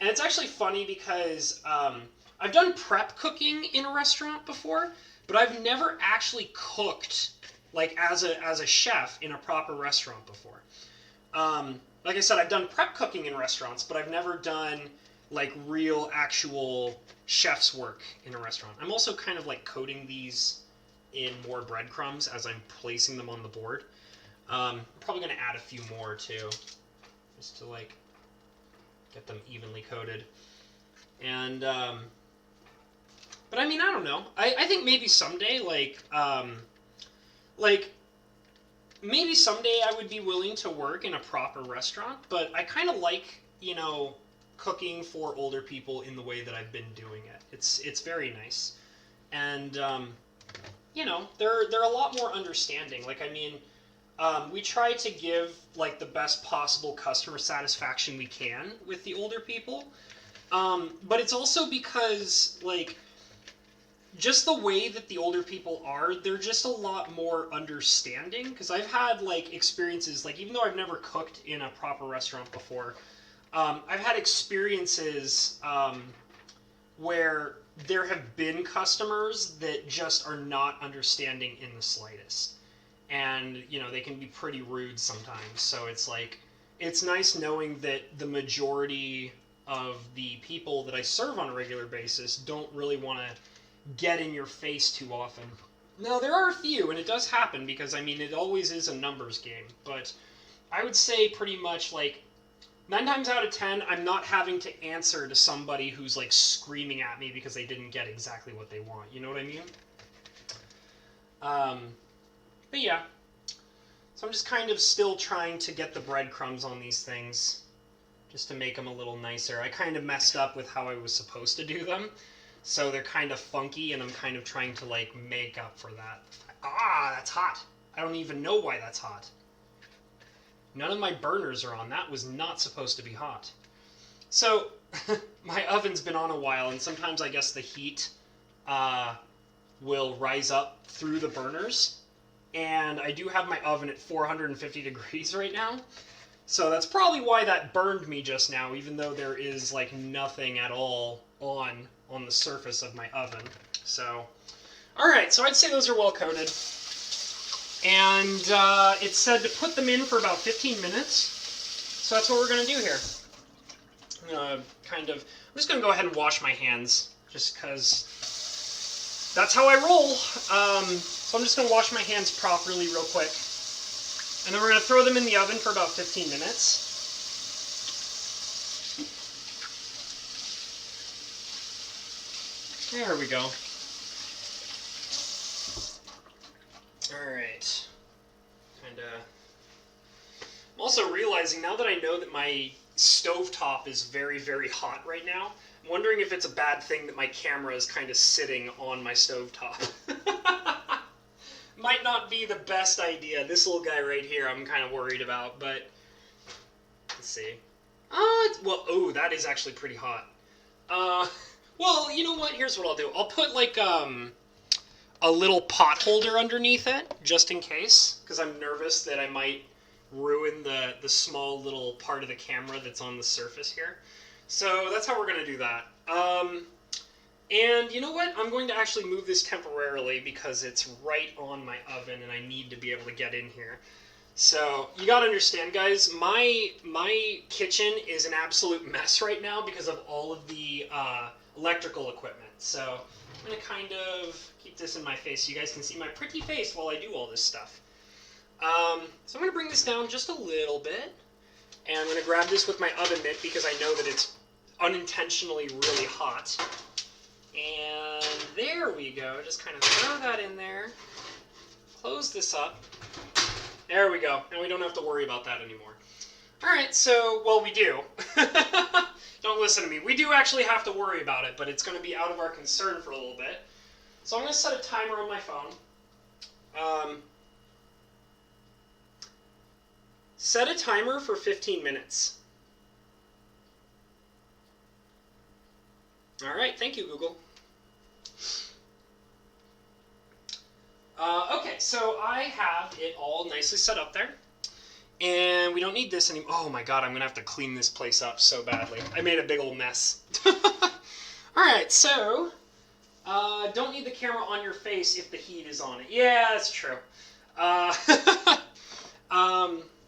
And it's actually funny because I've done prep cooking in a restaurant before, but I've never actually cooked like as a chef in a proper restaurant before. Like I said, I've done prep cooking in restaurants, but I've never done like real actual chef's work in a restaurant. I'm also kind of like coating these in more breadcrumbs as I'm placing them on the board. I'm probably going to add a few more too, just to like get them evenly coated. And but I mean, I don't know. I think maybe someday like maybe someday I would be willing to work in a proper restaurant, but I kind of like, you know, cooking for older people in the way that I've been doing it. It's very nice. And you know, they're a lot more understanding. Like, I mean, we try to give like the best possible customer satisfaction we can with the older people. But it's also because like just the way that the older people are, they're just a lot more understanding. Because I've had like experiences, like even though I've never cooked in a proper restaurant before, I've had experiences where there have been customers that just are not understanding in the slightest. And, you know, they can be pretty rude sometimes. So it's like, it's nice knowing that the majority of the people that I serve on a regular basis don't really want to get in your face too often. Now, there are a few, and it does happen because, I mean, it always is a numbers game. But I would say pretty much, like, 9 times out of 10, I'm not having to answer to somebody who's like screaming at me because they didn't get exactly what they want. You know what I mean? But yeah. So I'm just kind of still trying to get the breadcrumbs on these things just to make them a little nicer. I kind of messed up with how I was supposed to do them. So they're kind of funky, and I'm kind of trying to like make up for that. Ah, that's hot. I don't even know why that's hot. None of my burners are on. That was not supposed to be hot. So my oven's been on a while, and sometimes I guess the heat will rise up through the burners. And I do have my oven at 450 degrees right now. So that's probably why that burned me just now, even though there is like nothing at all on the surface of my oven. So, alright, so I'd say those are well coated. And it said to put them in for about 15 minutes. So that's what we're going to do here. I'm just going to go ahead and wash my hands, just because that's how I roll. So I'm just going to wash my hands properly real quick. And then we're going to throw them in the oven for about 15 minutes. There we go. Alright. I'm also realizing now that I know that my stovetop is very, very hot right now, I'm wondering if it's a bad thing that my camera is kind of sitting on my stovetop. Might not be the best idea. This little guy right here I'm kind of worried about, but let's see. Oh, that is actually pretty hot. Well, you know what? Here's what I'll do. I'll put like a little pot holder underneath it, just in case, because I'm nervous that I might ruin the small little part of the camera that's on the surface here. So that's how we're going to do that. And you know what? I'm going to actually move this temporarily because it's right on my oven and I need to be able to get in here. So you gotta understand, guys, my kitchen is an absolute mess right now because of all of the electrical equipment. So I'm gonna kind of keep this in my face so you guys can see my pretty face while I do all this stuff. So I'm gonna bring this down just a little bit, and I'm gonna grab this with my oven mitt because I know that it's unintentionally really hot. And there we go. Just kind of throw that in there. Close this up. There we go. Now we don't have to worry about that anymore. Alright, so, well, we do. Don't listen to me. We do actually have to worry about it, but it's going to be out of our concern for a little bit. So I'm going to set a timer on my phone. Set a timer for 15 minutes. Alright, thank you, Google. Okay, so I have it all nicely set up there. And we don't need this anymore. Oh my god, I'm going to have to clean this place up so badly. I made a big old mess. Alright, so, don't need the camera on your face if the heat is on it. Yeah, that's true.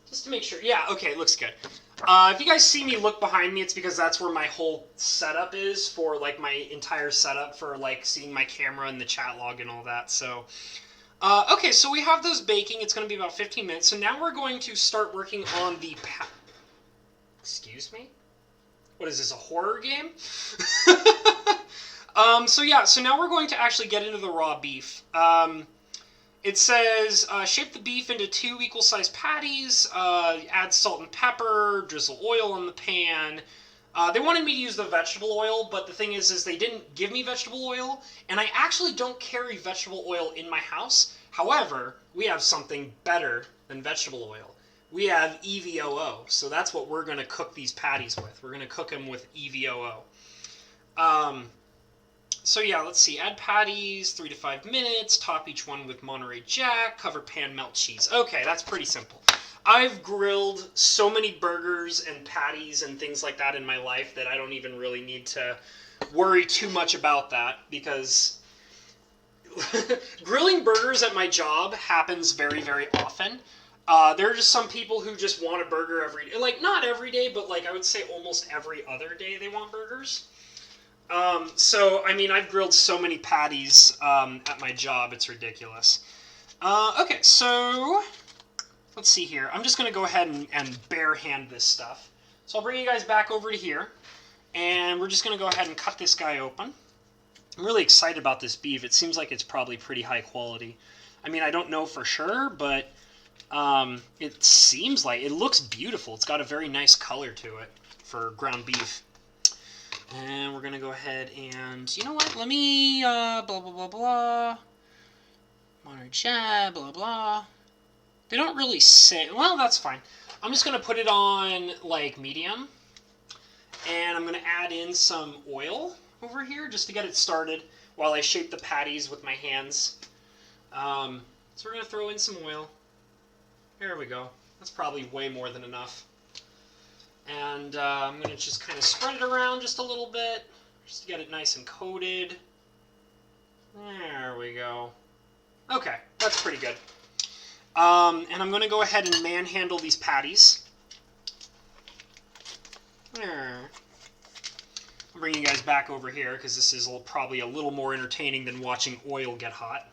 Just to make sure. Yeah, okay, it looks good. If you guys see me look behind me, it's because that's where my whole setup is for, like, my entire setup for, like, seeing my camera and the chat log and all that, so... okay, so we have those baking. It's going to be about 15 minutes. So now we're going to start working on the... Excuse me? What is this, a horror game? So yeah, so now we're going to actually get into the raw beef. It says, shape the beef into 2 equal-sized patties, add salt and pepper, drizzle oil on the pan. They wanted me to use the vegetable oil, but the thing is they didn't give me vegetable oil, and I actually don't carry vegetable oil in my house. However, we have something better than vegetable oil. We have EVOO, so that's what we're going to cook these patties with. We're going to cook them with EVOO. So yeah, let's see. Add patties, 3 to 5 minutes, top each one with Monterey Jack, cover pan, melt cheese. Okay, that's pretty simple. I've grilled so many burgers and patties and things like that in my life that I don't even really need to worry too much about that, because grilling burgers at my job happens very, very often. There are just some people who just want a burger every day. Like, not every day, but like I would say almost every other day they want burgers. So, I mean, I've grilled so many patties at my job, it's ridiculous. Okay, so... let's see here. I'm just going to go ahead and bare hand this stuff. So I'll bring you guys back over to here, and we're just going to go ahead and cut this guy open. I'm really excited about this beef. It seems like it's probably pretty high quality. I mean, I don't know for sure, but it seems like it looks beautiful. It's got a very nice color to it for ground beef. And we're going to go ahead and, you know what, let me, blah, blah, blah, blah. Monterey Channel, blah, blah. They don't really say, well, that's fine. I'm just going to put it on, like, medium. And I'm going to add in some oil over here just to get it started while I shape the patties with my hands. So we're going to throw in some oil. There we go. That's probably way more than enough. And I'm going to just kind of spread it around just a little bit, just to get it nice and coated. There we go. Okay, that's pretty good. And I'm going to go ahead and manhandle these patties. There. I'll bring you guys back over here because this is probably a little more entertaining than watching oil get hot.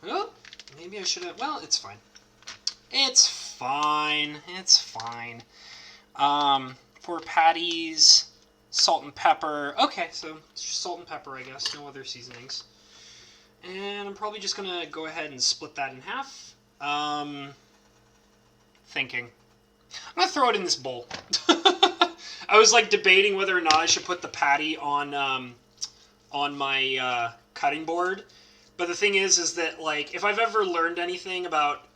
Oh, maybe I should have... Well, it's fine. It's fine. It's fine. 4 patties, salt and pepper. Okay, so it's just salt and pepper, I guess. No other seasonings. And I'm probably just going to go ahead and split that in half. Thinking. I'm going to throw it in this bowl. I was like debating whether or not I should put the patty on my cutting board. But the thing is that, like, if I've ever learned anything about,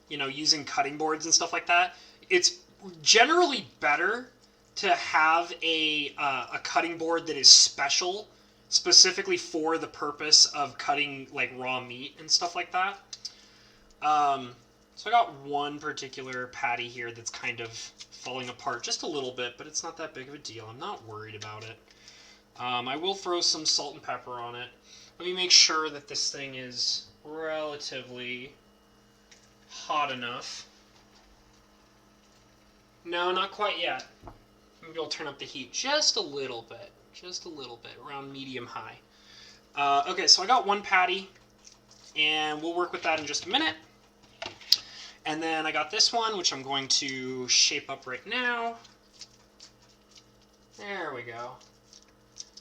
you know, using cutting boards and stuff like that, it's generally better to have a cutting board that is specifically for the purpose of cutting, like, raw meat and stuff like that. So I got one particular patty here that's kind of falling apart just a little bit, but it's not that big of a deal. I'm not worried about it. I will throw some salt and pepper on it. Let me make sure that this thing is relatively hot enough. No, not quite yet. Maybe I'll turn up the heat just a little bit. Just a little bit, around medium-high. Okay, so I got one patty, and we'll work with that in just a minute. And then I got this one, which I'm going to shape up right now. There we go.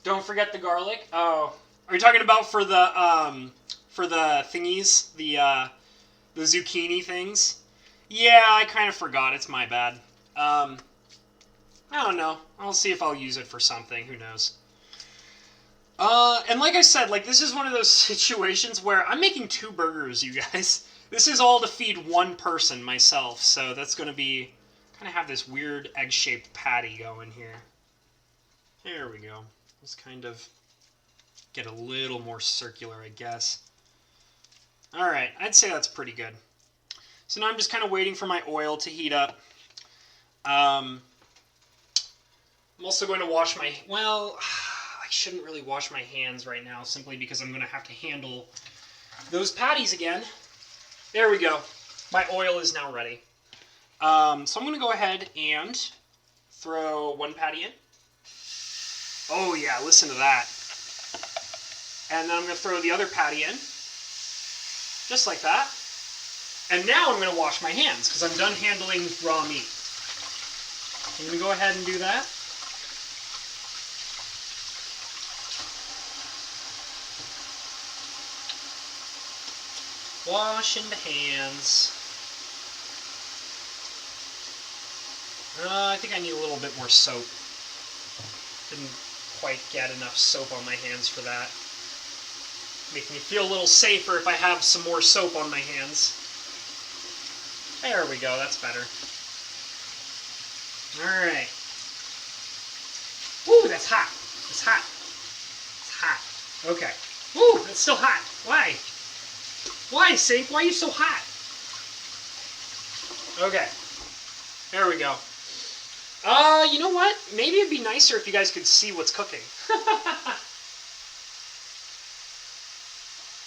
Don't forget the garlic. Oh, are you talking about for the thingies, the zucchini things? Yeah, I kind of forgot. It's my bad. I don't know. I'll see if I'll use it for something. Who knows? And like I said, like, this is one of those situations where I'm making 2 burgers, you guys. This is all to feed one person, myself, so that's going to be, kind of have this weird egg-shaped patty going here. There we go. Let's kind of get a little more circular, I guess. Alright, I'd say that's pretty good. So now I'm just kind of waiting for my oil to heat up. I'm also going to wash my... Well, I shouldn't really wash my hands right now, simply because I'm going to have to handle those patties again. There we go. My oil is now ready. So I'm going to go ahead and throw one patty in. Oh yeah, listen to that. And then I'm going to throw the other patty in. Just like that. And now I'm going to wash my hands, because I'm done handling raw meat. I'm going to go ahead and do that. Washing the hands. I think I need a little bit more soap. Didn't quite get enough soap on my hands for that. Make me feel a little safer if I have some more soap on my hands. There we go, that's better. Alright. Woo, that's hot. It's hot. It's hot. Okay. Woo, it's still hot. Why? Why, Sink? Why are you so hot? Okay. There we go. You know what? Maybe it'd be nicer if you guys could see what's cooking.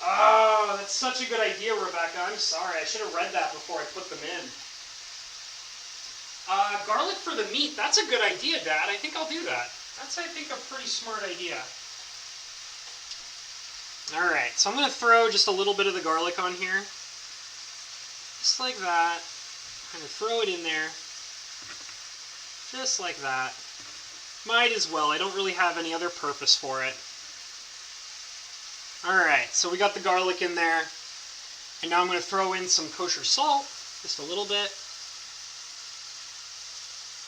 Oh, that's such a good idea, Rebecca. I'm sorry. I should have read that before I put them in. Garlic for the meat. That's a good idea, Dad. I think I'll do that. That's, I think, a pretty smart idea. Alright, so I'm going to throw just a little bit of the garlic on here. Just like that. Kind of throw it in there. Just like that. Might as well. I don't really have any other purpose for it. Alright, so we got the garlic in there. And now I'm going to throw in some kosher salt. Just a little bit.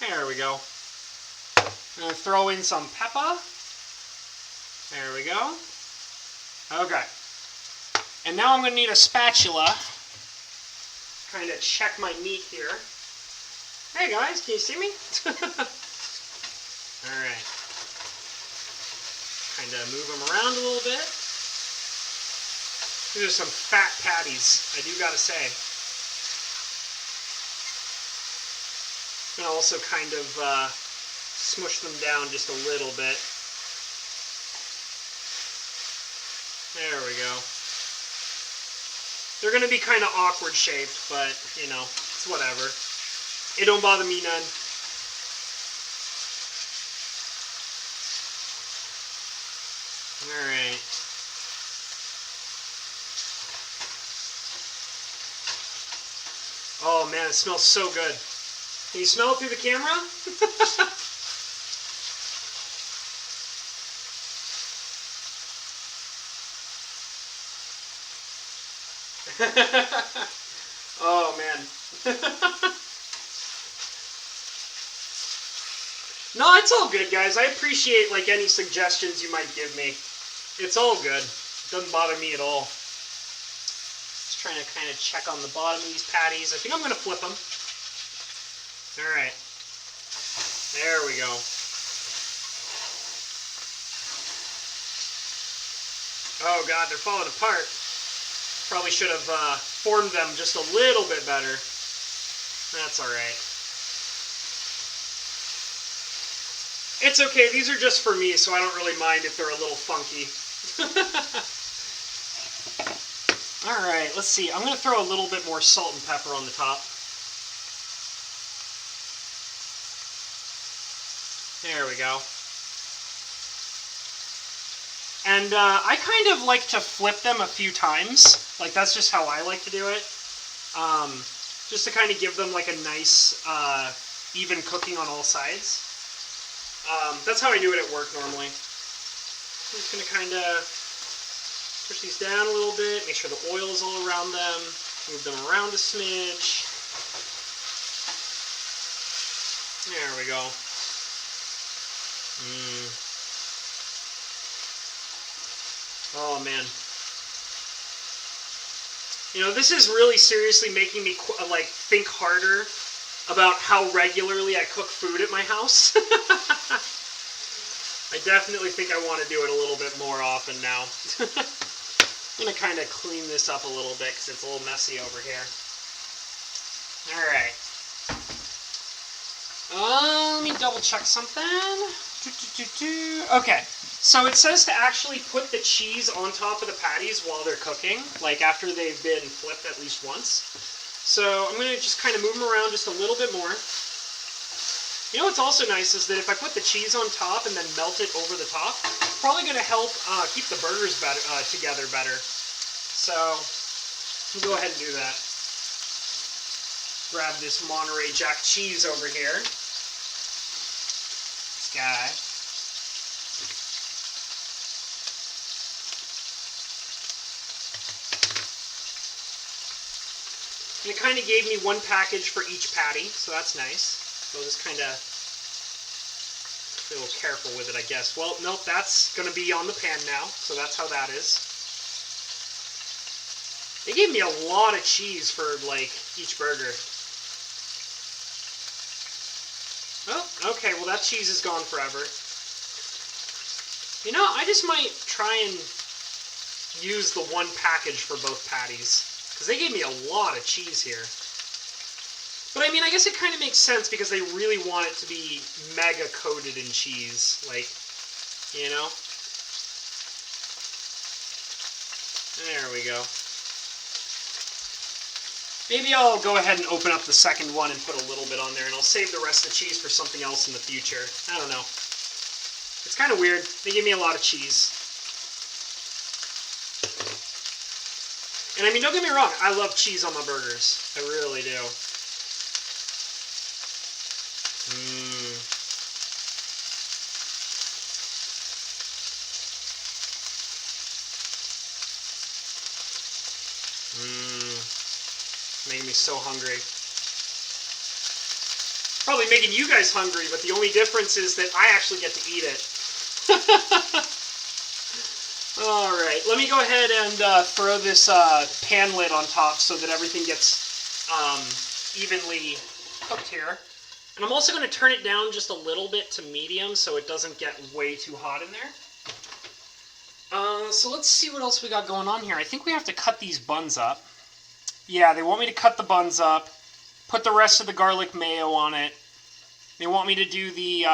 There we go. I'm going to throw in some pepper. There we go. Okay. And now I'm going to need a spatula. Kind of check my meat here. Hey guys, can you see me? Alright. Kind of move them around a little bit. These are some fat patties, I do gotta say. And also kind of smush them down just a little bit. There we go. They're gonna be kind of awkward shaped, but, you know, it's whatever. It don't bother me none. Alright. Oh man, it smells so good. Can you smell it through the camera? Oh man. No, it's all good, guys. I appreciate like any suggestions you might give me. It's all good. It doesn't bother me at all. Just trying to kind of check on the bottom of these patties. I think I'm going to flip them. Alright. There we go. Oh god, they're falling apart. Probably should have formed them just a little bit better. That's alright. It's okay, these are just for me, so I don't really mind if they're a little funky. Alright, let's see. I'm going to throw a little bit more salt and pepper on the top. There we go. And I kind of like to flip them a few times. Like, that's just how I like to do it. Just to kind of give them like a nice, even cooking on all sides. That's how I do it at work normally. I'm just going to kind of push these down a little bit, make sure the oil is all around them, move them around a smidge. There we go. Oh man. You know, this is really seriously making me like think harder about how regularly I cook food at my house. I definitely think I want to do it a little bit more often now. I'm going to kind of clean this up a little bit because it's a little messy over here. Alright. Let me double check something. Okay, so it says to actually put the cheese on top of the patties while they're cooking, like after they've been flipped at least once. So I'm going to just kind of move them around just a little bit more. You know what's also nice is that if I put the cheese on top and then melt it over the top, it's probably going to help keep the burgers better, together better. So I'll go ahead and do that. Grab this Monterey Jack cheese over here. This guy. And it kind of gave me one package for each patty, so that's nice. So I'll just kind of be a little careful with it, I guess. Well, nope, that's going to be on the pan now, so that's how that is. They gave me a lot of cheese for, like, each burger. Oh, okay, well that cheese is gone forever. You know, I just might try and use the one package for both patties. Because they gave me a lot of cheese here. But I mean, I guess it kind of makes sense because they really want it to be mega coated in cheese. Like, you know? There we go. Maybe I'll go ahead and open up the second one and put a little bit on there, and I'll save the rest of the cheese for something else in the future. I don't know. It's kind of weird. They gave me a lot of cheese. And I mean, don't get me wrong, I love cheese on my burgers. I really do. Mmm. Mmm. Making me so hungry. Probably making you guys hungry, but the only difference is that I actually get to eat it. Alright, let me go ahead and throw this pan lid on top so that everything gets evenly cooked here. And I'm also going to turn it down just a little bit to medium so it doesn't get way too hot in there. So let's see what else we got going on here. I think we have to cut these buns up. Yeah, they want me to cut the buns up, put the rest of the garlic mayo on it. They want me to do the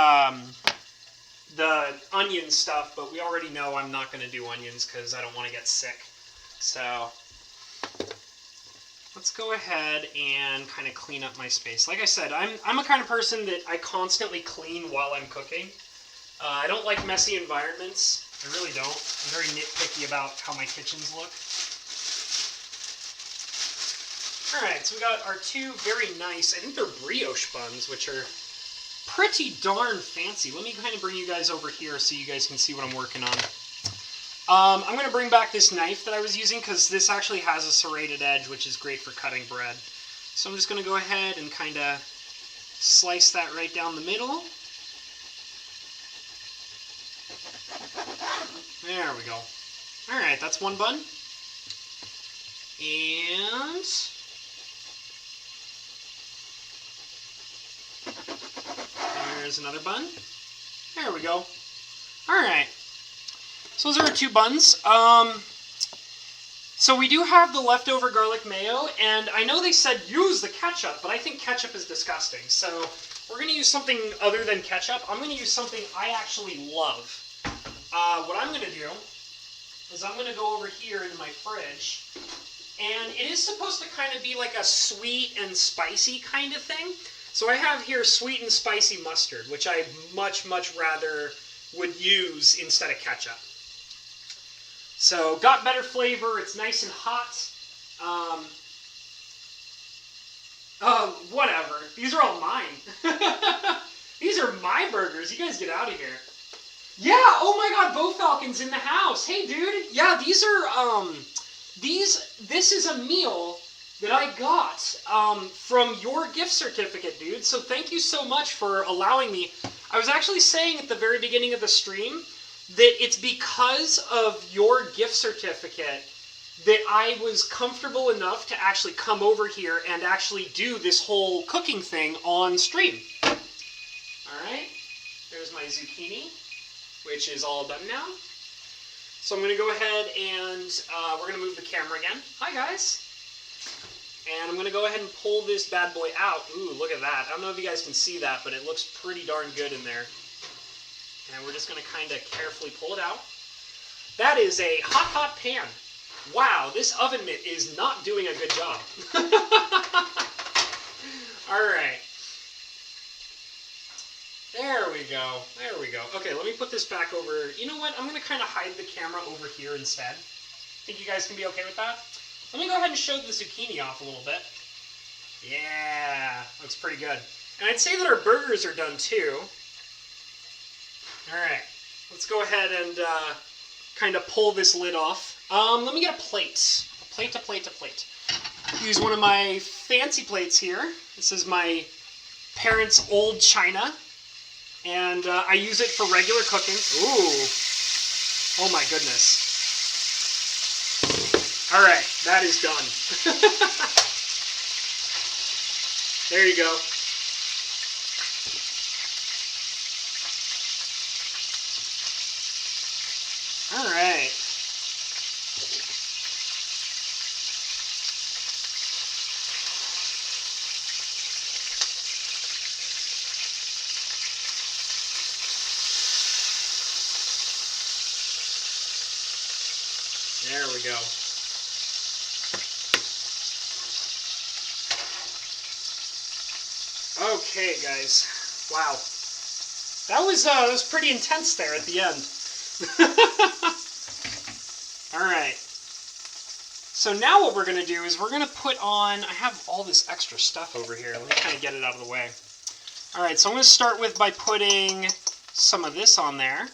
onion stuff, but we already know I'm not going to do onions because I don't want to get sick. So let's go ahead and kind of clean up my space. Like I said, I'm a kind of person that I constantly clean while I'm cooking. I don't like messy environments. I really don't. I'm very nitpicky about how my kitchens look. Alright, so we got our two very nice, I think they're brioche buns, which are pretty darn fancy. Let me kind of bring you guys over here so you guys can see what I'm working on. I'm going to bring back this knife that I was using because this actually has a serrated edge, which is great for cutting bread. So I'm just going to go ahead and kind of slice that right down the middle. There we go. Alright, that's one bun. And there's another bun. There we go. Alright. So those are our two buns. So we do have the leftover garlic mayo, and I know they said use the ketchup, but I think ketchup is disgusting. So we're going to use something other than ketchup. I'm going to use something I actually love. What I'm going to do is I'm going to go over here into my fridge, and it is supposed to kind of be like a sweet and spicy kind of thing. So I have here sweet and spicy mustard, which I much rather would use instead of ketchup. So got better flavor, it's nice and hot. Whatever, these are all mine. These are my burgers, you guys get out of here. Yeah, oh my god, Bo Falcon's in the house. Hey dude, yeah, these are, this is a meal that I got from your gift certificate, dude. So thank you so much for allowing me. I was actually saying at the very beginning of the stream that it's because of your gift certificate that I was comfortable enough to actually come over here and actually do this whole cooking thing on stream. Alright, there's my zucchini, which is all done now. So I'm going to go ahead and we're going to move the camera again. Hi guys. And I'm going to go ahead and pull this bad boy out. Ooh, look at that. I don't know if you guys can see that, but it looks pretty darn good in there. And we're just going to kind of carefully pull it out. That is a hot pan. Wow, this oven mitt is not doing a good job. Alright. There we go. There we go. Okay, let me put this back over. You know what? I'm going to kind of hide the camera over here instead. Think you guys can be okay with that? Let me go ahead and show the zucchini off a little bit. Yeah, looks pretty good. And I'd say that our burgers are done too. Alright, let's go ahead and kind of pull this lid off. Let me get a plate. A plate. Use one of my fancy plates here. This is my parents' old china. And I use it for regular cooking. Ooh. Oh my goodness. Alright, that is done. There you go. Alright. There we go. Okay, guys. Wow. That was pretty intense there at the end. Alright. So now what we're going to do is we're going to put on, I have all this extra stuff over here. Let me kind of get it out of the way. All right, so I'm going to start by putting some of this on there.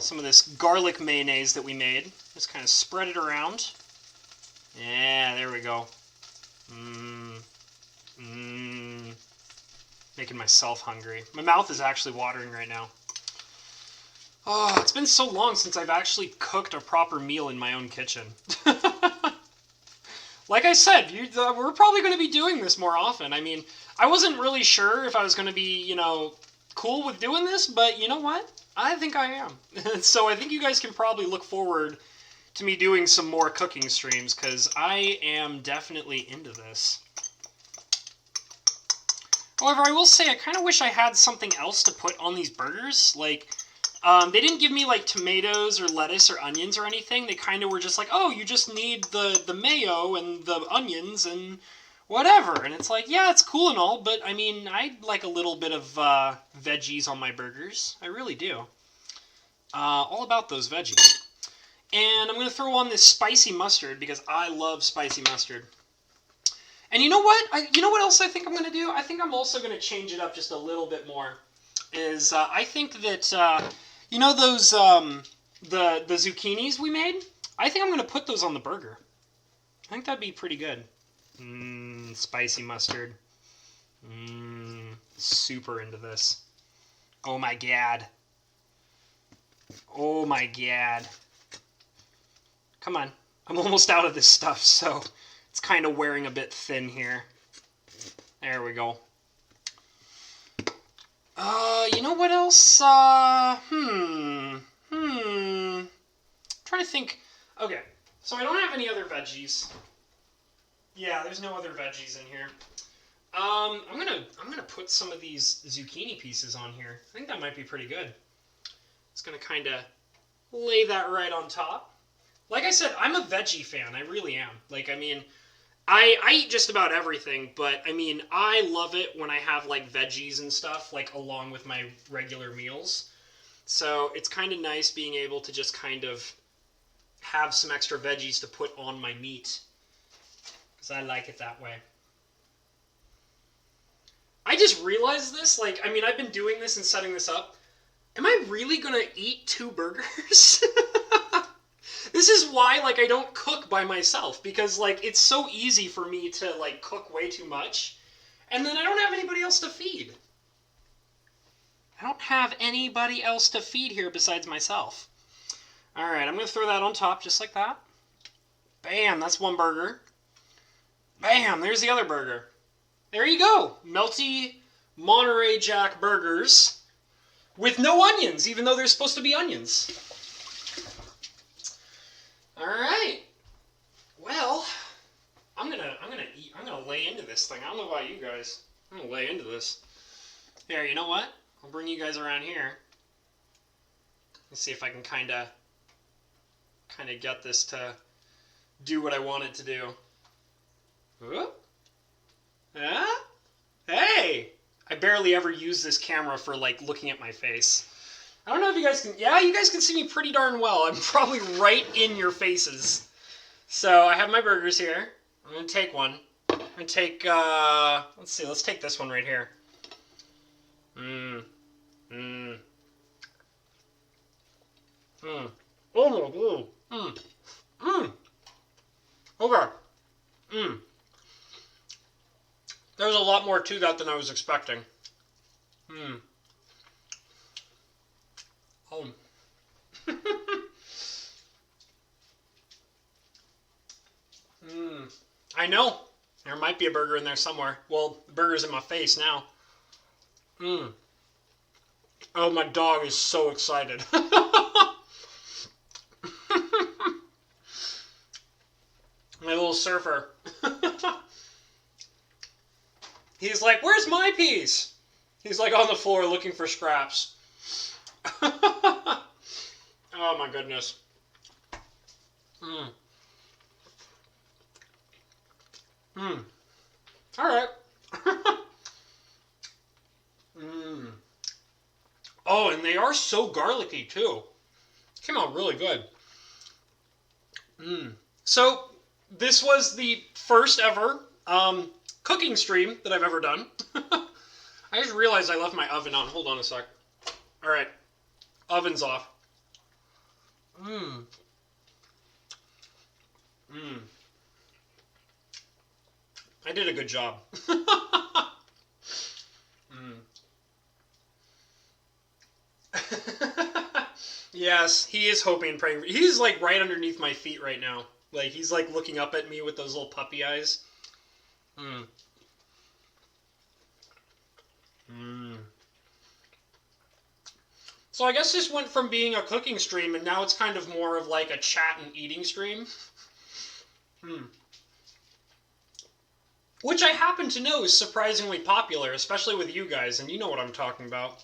Some of this garlic mayonnaise that we made. Just kind of spread it around. Yeah, there we go. Making myself hungry. My mouth is actually watering right now. Oh, it's been so long since I've actually cooked a proper meal in my own kitchen. Like I said, we're probably going to be doing this more often. I mean, I wasn't really sure if I was going to be, you know, cool with doing this, but you know what? I think I am. So I think you guys can probably look forward to me doing some more cooking streams, because I am definitely into this. However, I will say I kind of wish I had something else to put on these burgers. Like, they didn't give me, like, tomatoes or lettuce or onions or anything. They kind of were just like, oh, you just need the mayo and the onions and whatever. And it's like, yeah, it's cool and all, but, I mean, I'd like a little bit of veggies on my burgers. I really do. All about those veggies. And I'm going to throw on this spicy mustard because I love spicy mustard. And you know what? You know what else I think I'm going to do? I think I'm also going to change it up just a little bit more. I think that, you know those, the zucchinis we made? I think I'm going to put those on the burger. I think that'd be pretty good. Spicy mustard. Super into this. Oh my god. Oh my god. Come on. I'm almost out of this stuff, so it's kind of wearing a bit thin here. There we go. You know what else? Trying to think. Okay, so I don't have any other veggies. Yeah, there's no other veggies in here. I'm gonna put some of these zucchini pieces on here. I think that might be pretty good. It's gonna kind of lay that right on top. Like I said, I'm a veggie fan. I really am. Like, I mean, I eat just about everything, but, I mean, I love it when I have, like, veggies and stuff, like, along with my regular meals. So it's kind of nice being able to just kind of have some extra veggies to put on my meat, because I like it that way. I just realized this, like, I mean, I've been doing this and setting this up. Am I really going to eat 2 burgers? This is why, like, I don't cook by myself, because, like, it's so easy for me to, like, cook way too much, and then I don't have anybody else to feed. I don't have anybody else to feed here besides myself. Alright, I'm going to throw that on top just like that. Bam, that's one burger. Bam, there's the other burger. There you go. Melty Monterey Jack burgers with no onions, even though there's supposed to be onions. All right. Well, I'm gonna lay into this thing. I don't know about you guys. I'm gonna lay into this. Here, you know what? I'll bring you guys around here. Let's see if I can kind of get this to do what I want it to do. Whoop. Huh? Hey! I barely ever use this camera for, like, looking at my face. I don't know if you guys can... Yeah, you guys can see me pretty darn well. I'm probably right in your faces. So, I have my burgers here. I'm going to take one. I'm going to take... let's see. Let's take this one right here. Oh, my God. Okay. There's a lot more to that than I was expecting. Oh. I know. There might be a burger in there somewhere. Well, the burger's in my face now. Oh, my dog is so excited. My little surfer. He's like, where's my piece? He's like on the floor looking for scraps. Oh my goodness. Alright. Oh, and they are so garlicky too. Came out really good. So this was the first ever cooking stream that I've ever done. I just realized I left my oven on. Hold on a sec. All right, oven's off. I did a good job. Yes, he is hoping and praying. He's like right underneath my feet right now. Like he's like looking up at me with those little puppy eyes. So I guess this went from being a cooking stream and now it's kind of more of like a chat and eating stream. Which I happen to know is surprisingly popular, especially with you guys, and you know what I'm talking about.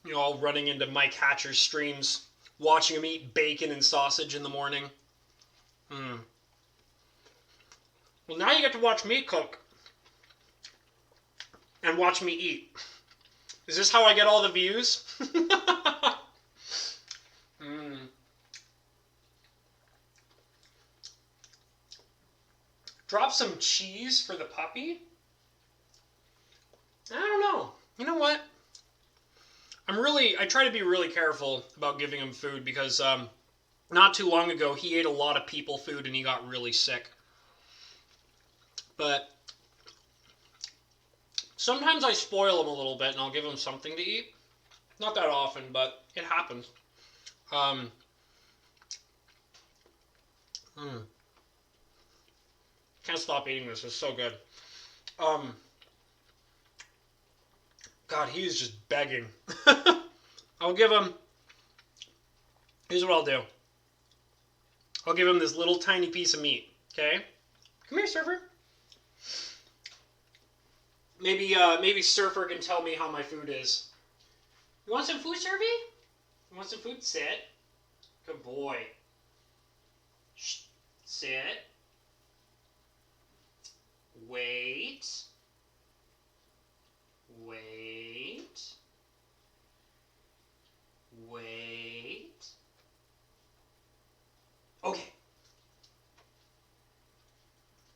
You know, all running into Mike Hatcher's streams, watching him eat bacon and sausage in the morning. Well, now you get to watch me cook. And watch me eat. Is this how I get all the views? Drop some cheese for the puppy? I don't know. You know what? I try to be really careful about giving him food because not too long ago he ate a lot of people food and he got really sick. But sometimes I spoil him a little bit and I'll give him something to eat. Not that often, but it happens. Can't stop eating this. It's so good. God, he is just begging. I'll give him... Here's what I'll do. I'll give him this little tiny piece of meat. Okay? Come here, Surfer. Maybe Surfer can tell me how my food is. You want some food, Surfy? You want some food? Sit. Good boy. Shh. Sit. Wait. Wait. Wait. Okay.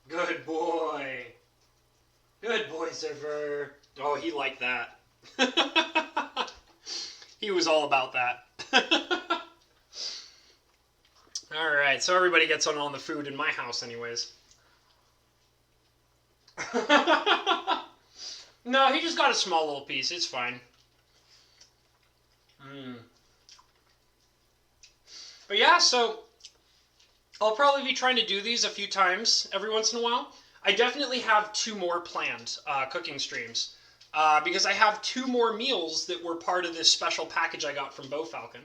Good boy. Good boy, Surfer. Oh, he liked that. He was all about that. Alright, so everybody gets on the food in my house anyways. No, he just got a small little piece. It's fine. But yeah, so I'll probably be trying to do these a few times every once in a while. I definitely have 2 more planned cooking streams because I have 2 more meals that were part of this special package I got from Bo Falcon.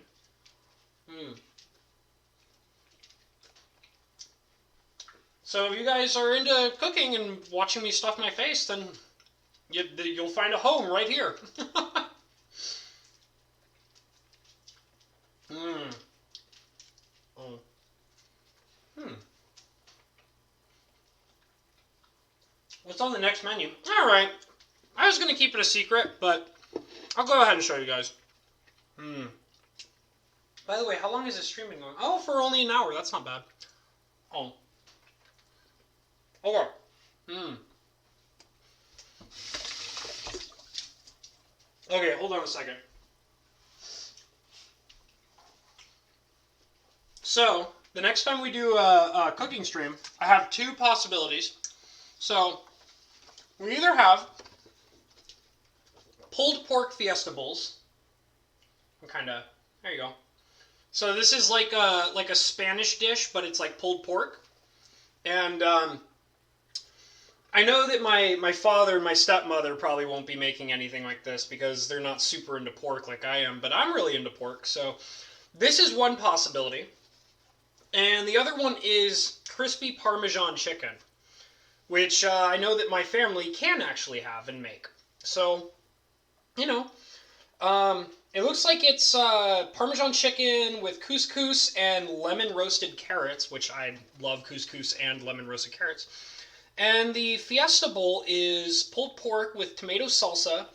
So if you guys are into cooking and watching me stuff my face, then you'll find a home right here. What's on the next menu? Alright. I was going to keep it a secret, but I'll go ahead and show you guys. By the way, how long is this stream been going? Oh, for only an hour. That's not bad. Oh. Okay. Okay, hold on a second. So, the next time we do a cooking stream, I have 2 possibilities. So, we either have pulled pork fiesta bowls. There you go. So this is like a Spanish dish, but it's like pulled pork. And I know that my father and my stepmother probably won't be making anything like this because they're not super into pork like I am, but I'm really into pork. So this is one possibility. And the other one is crispy Parmesan chicken, which I know that my family can actually have and make. So, you know, it looks like it's Parmesan chicken with couscous and lemon roasted carrots, which I love couscous and lemon roasted carrots. And the Fiesta Bowl is pulled pork with tomato salsa,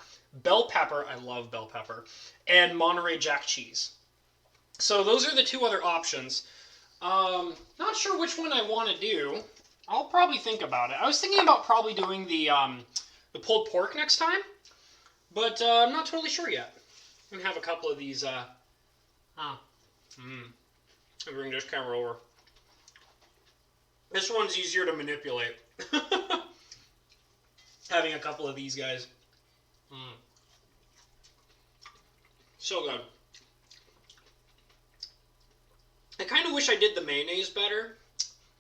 bell pepper, I love bell pepper, and Monterey Jack cheese. So those are the 2 other options. Not sure which one I want to do. I'll probably think about it. I was thinking about probably doing the pulled pork next time, but I'm not totally sure yet. I'm gonna have a couple of these. I'll bring this camera over. This one's easier to manipulate. Having a couple of these guys. So good. I kind of wish I did the mayonnaise better,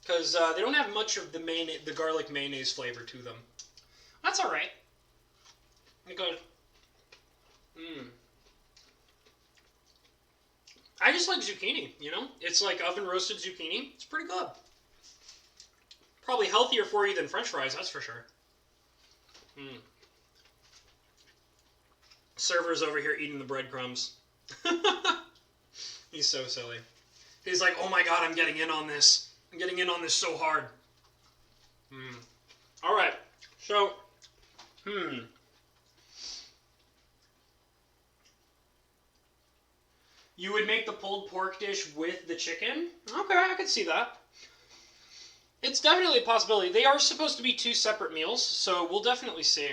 because they don't have much of the garlic mayonnaise flavor to them. That's all right. Good. I just like zucchini, you know? It's like oven roasted zucchini. It's pretty good. Probably healthier for you than French fries, that's for sure. Server's over here eating the breadcrumbs. He's so silly. He's like, oh my god, I'm getting in on this. I'm getting in on this so hard. Alright, so, You would make the pulled pork dish with the chicken? Okay, I could see that. It's definitely a possibility. They are supposed to be two separate meals, so we'll definitely see.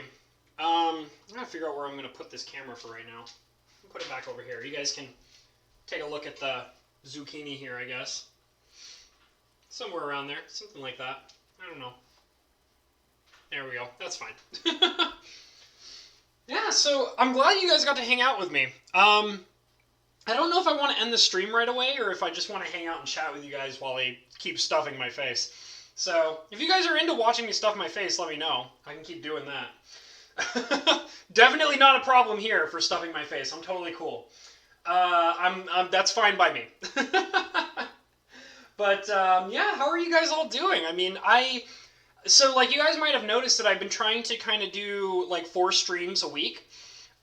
I'm going to figure out where I'm going to put this camera for right now. I'll put it back over here. You guys can take a look at the zucchini here, I guess. Somewhere around there. Something like that. I don't know. There we go. That's fine. Yeah, so I'm glad you guys got to hang out with me. I don't know if I want to end the stream right away or if I just want to hang out and chat with you guys while I keep stuffing my face. So, if you guys are into watching me stuff my face, let me know. I can keep doing that. Definitely not a problem here for stuffing my face. I'm totally cool. That's fine by me. But, yeah, how are you guys all doing? I mean, so, like, you guys might have noticed that I've been trying to kind of do, like, 4 streams a week.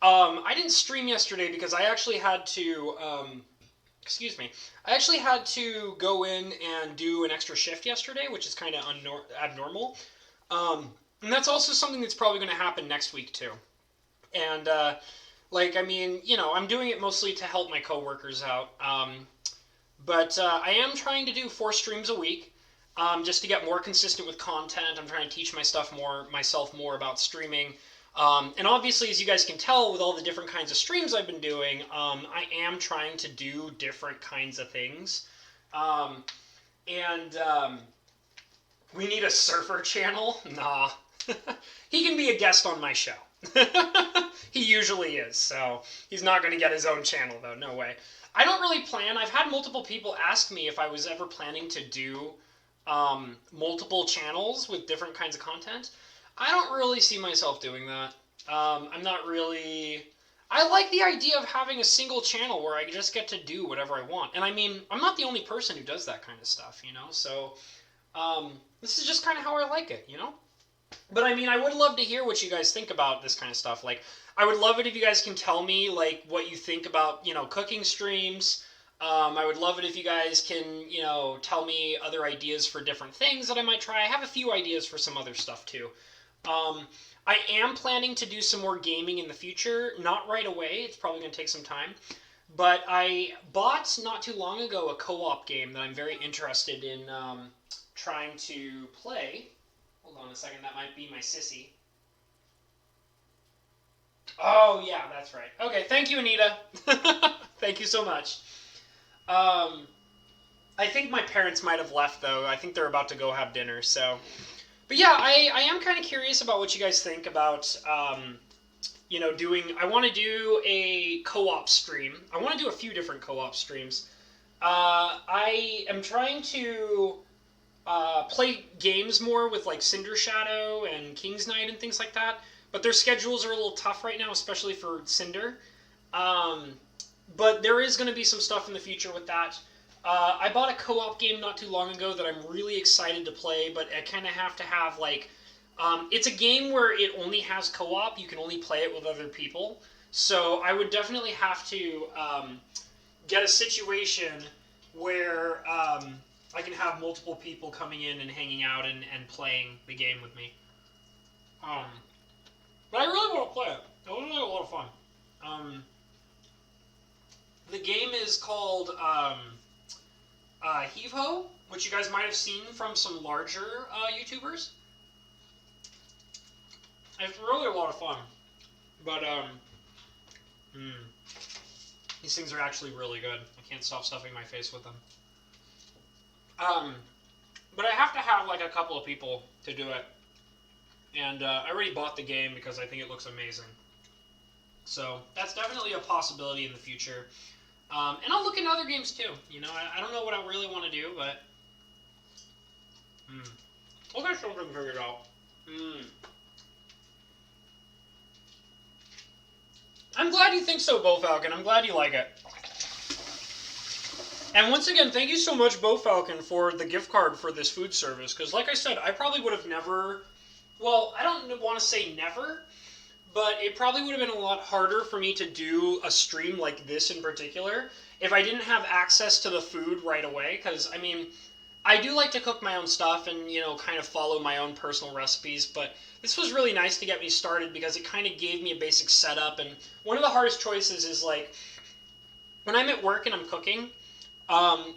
I didn't stream yesterday because I actually had to, I actually had to go in and do an extra shift yesterday, which is kind of abnormal. And that's also something that's probably going to happen next week, too. And, like, I mean, you know, I'm doing it mostly to help my coworkers out. But I am trying to do 4 streams a week, just to get more consistent with content. I'm trying to teach myself more about streaming. And obviously, as you guys can tell, with all the different kinds of streams I've been doing, I am trying to do different kinds of things. We need a surfer channel? Nah. He can be a guest on my show. He usually is, so he's not going to get his own channel, though. No way. I don't really plan. I've had multiple people ask me if I was ever planning to do multiple channels with different kinds of content. I don't really see myself doing that. I'm not really... I like the idea of having a single channel where I just get to do whatever I want. And I mean, I'm not the only person who does that kind of stuff, you know? So, this is just kind of how I like it, you know? But I mean, I would love to hear what you guys think about this kind of stuff. Like, I would love it if you guys can tell me, like, what you think about, you know, cooking streams. I would love it if you guys can, you know, tell me other ideas for different things that I might try. I have a few ideas for some other stuff, too. I am planning to do some more gaming in the future. Not right away. It's probably going to take some time. But I bought, not too long ago, a co-op game that I'm very interested in trying to play. Hold on a second. That might be my sissy. Oh, yeah, that's right. Okay, thank you, Anita. Thank you so much. I think my parents might have left, though. I think they're about to go have dinner, so... But yeah, I am kind of curious about what you guys think about, you know, I want to do a co-op stream. I want to do a few different co-op streams. I am trying to play games more with, like, Cinder Shadow and King's Knight and things like that. But their schedules are a little tough right now, especially for Cinder. But there is going to be some stuff in the future with that. I bought a co-op game not too long ago that I'm really excited to play, but I kind of have to have, like... it's a game where it only has co-op. You can only play it with other people. So I would definitely have to get a situation where I can have multiple people coming in and hanging out and playing the game with me. But I really want to play it. It looks like a lot of fun. The game is called... Heave-Ho, which you guys might have seen from some larger YouTubers. It's really a lot of fun. But, these things are actually really good. I can't stop stuffing my face with them. But I have to have, like, a couple of people to do it. And I already bought the game because I think it looks amazing. So that's definitely a possibility in the future. And I'll look into other games too. You know, I don't know what I really want to do, but we'll get something figured out. I'm glad you think so, Bo Falcon. I'm glad you like it. And once again, thank you so much, Bo Falcon, for the gift card for this food service. Because like I said, I probably would have never... Well, I don't want to say never, but it probably would have been a lot harder for me to do a stream like this in particular if I didn't have access to the food right away. Because, I mean, I do like to cook my own stuff and, you know, kind of follow my own personal recipes, but this was really nice to get me started because it kind of gave me a basic setup. And one of the hardest choices is, like, when I'm at work and I'm cooking,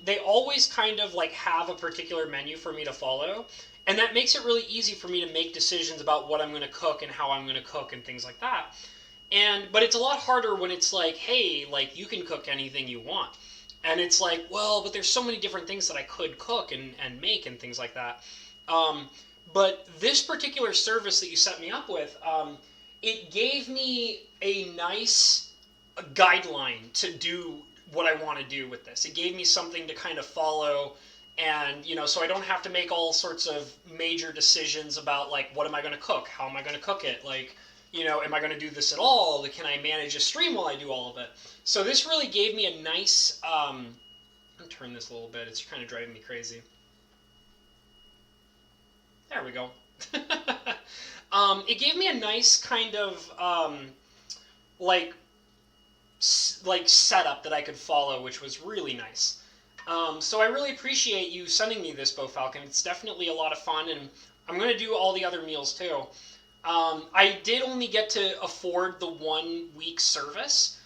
they always kind of, like, have a particular menu for me to follow. And that makes it really easy for me to make decisions about what I'm going to cook and how I'm going to cook and things like that. But it's a lot harder when it's like, hey, like, you can cook anything you want. And it's like, well, but there's so many different things that I could cook and make and things like that. But this particular service that you set me up with, it gave me a nice guideline to do what I want to do with this. It gave me something to kind of follow. And, you know, so I don't have to make all sorts of major decisions about, like, what am I going to cook? How am I going to cook it? Like, you know, am I going to do this at all? Can I manage a stream while I do all of it? So this really gave me a nice, let me turn this a little bit. It's kind of driving me crazy. There we go. It gave me a nice kind of, like setup that I could follow, which was really nice. So I really appreciate you sending me this, Bo Falcon. It's definitely a lot of fun, and I'm going to do all the other meals too. I did only get to afford the 1 week service,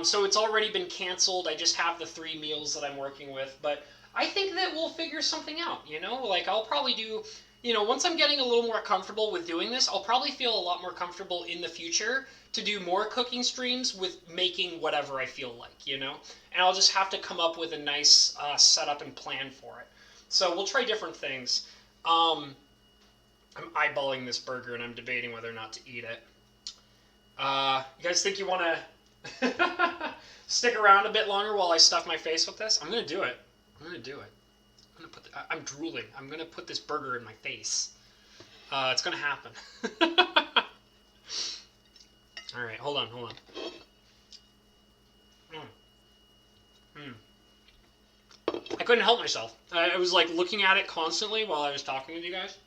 so it's already been canceled. I just have the 3 meals that I'm working with, but I think that we'll figure something out, you know? Like, I'll probably do, you know, once I'm getting a little more comfortable with doing this, I'll probably feel a lot more comfortable in the future to do more cooking streams with making whatever I feel like, you know? And I'll just have to come up with a nice setup and plan for it. So we'll try different things. I'm eyeballing this burger and I'm debating whether or not to eat it. You guys think you want to stick around a bit longer while I stuff my face with this? I'm going to do it. I'm drooling. I'm going to put this burger in my face. It's going to happen. All right, hold on. I couldn't help myself. I was like looking at it constantly while I was talking with you guys.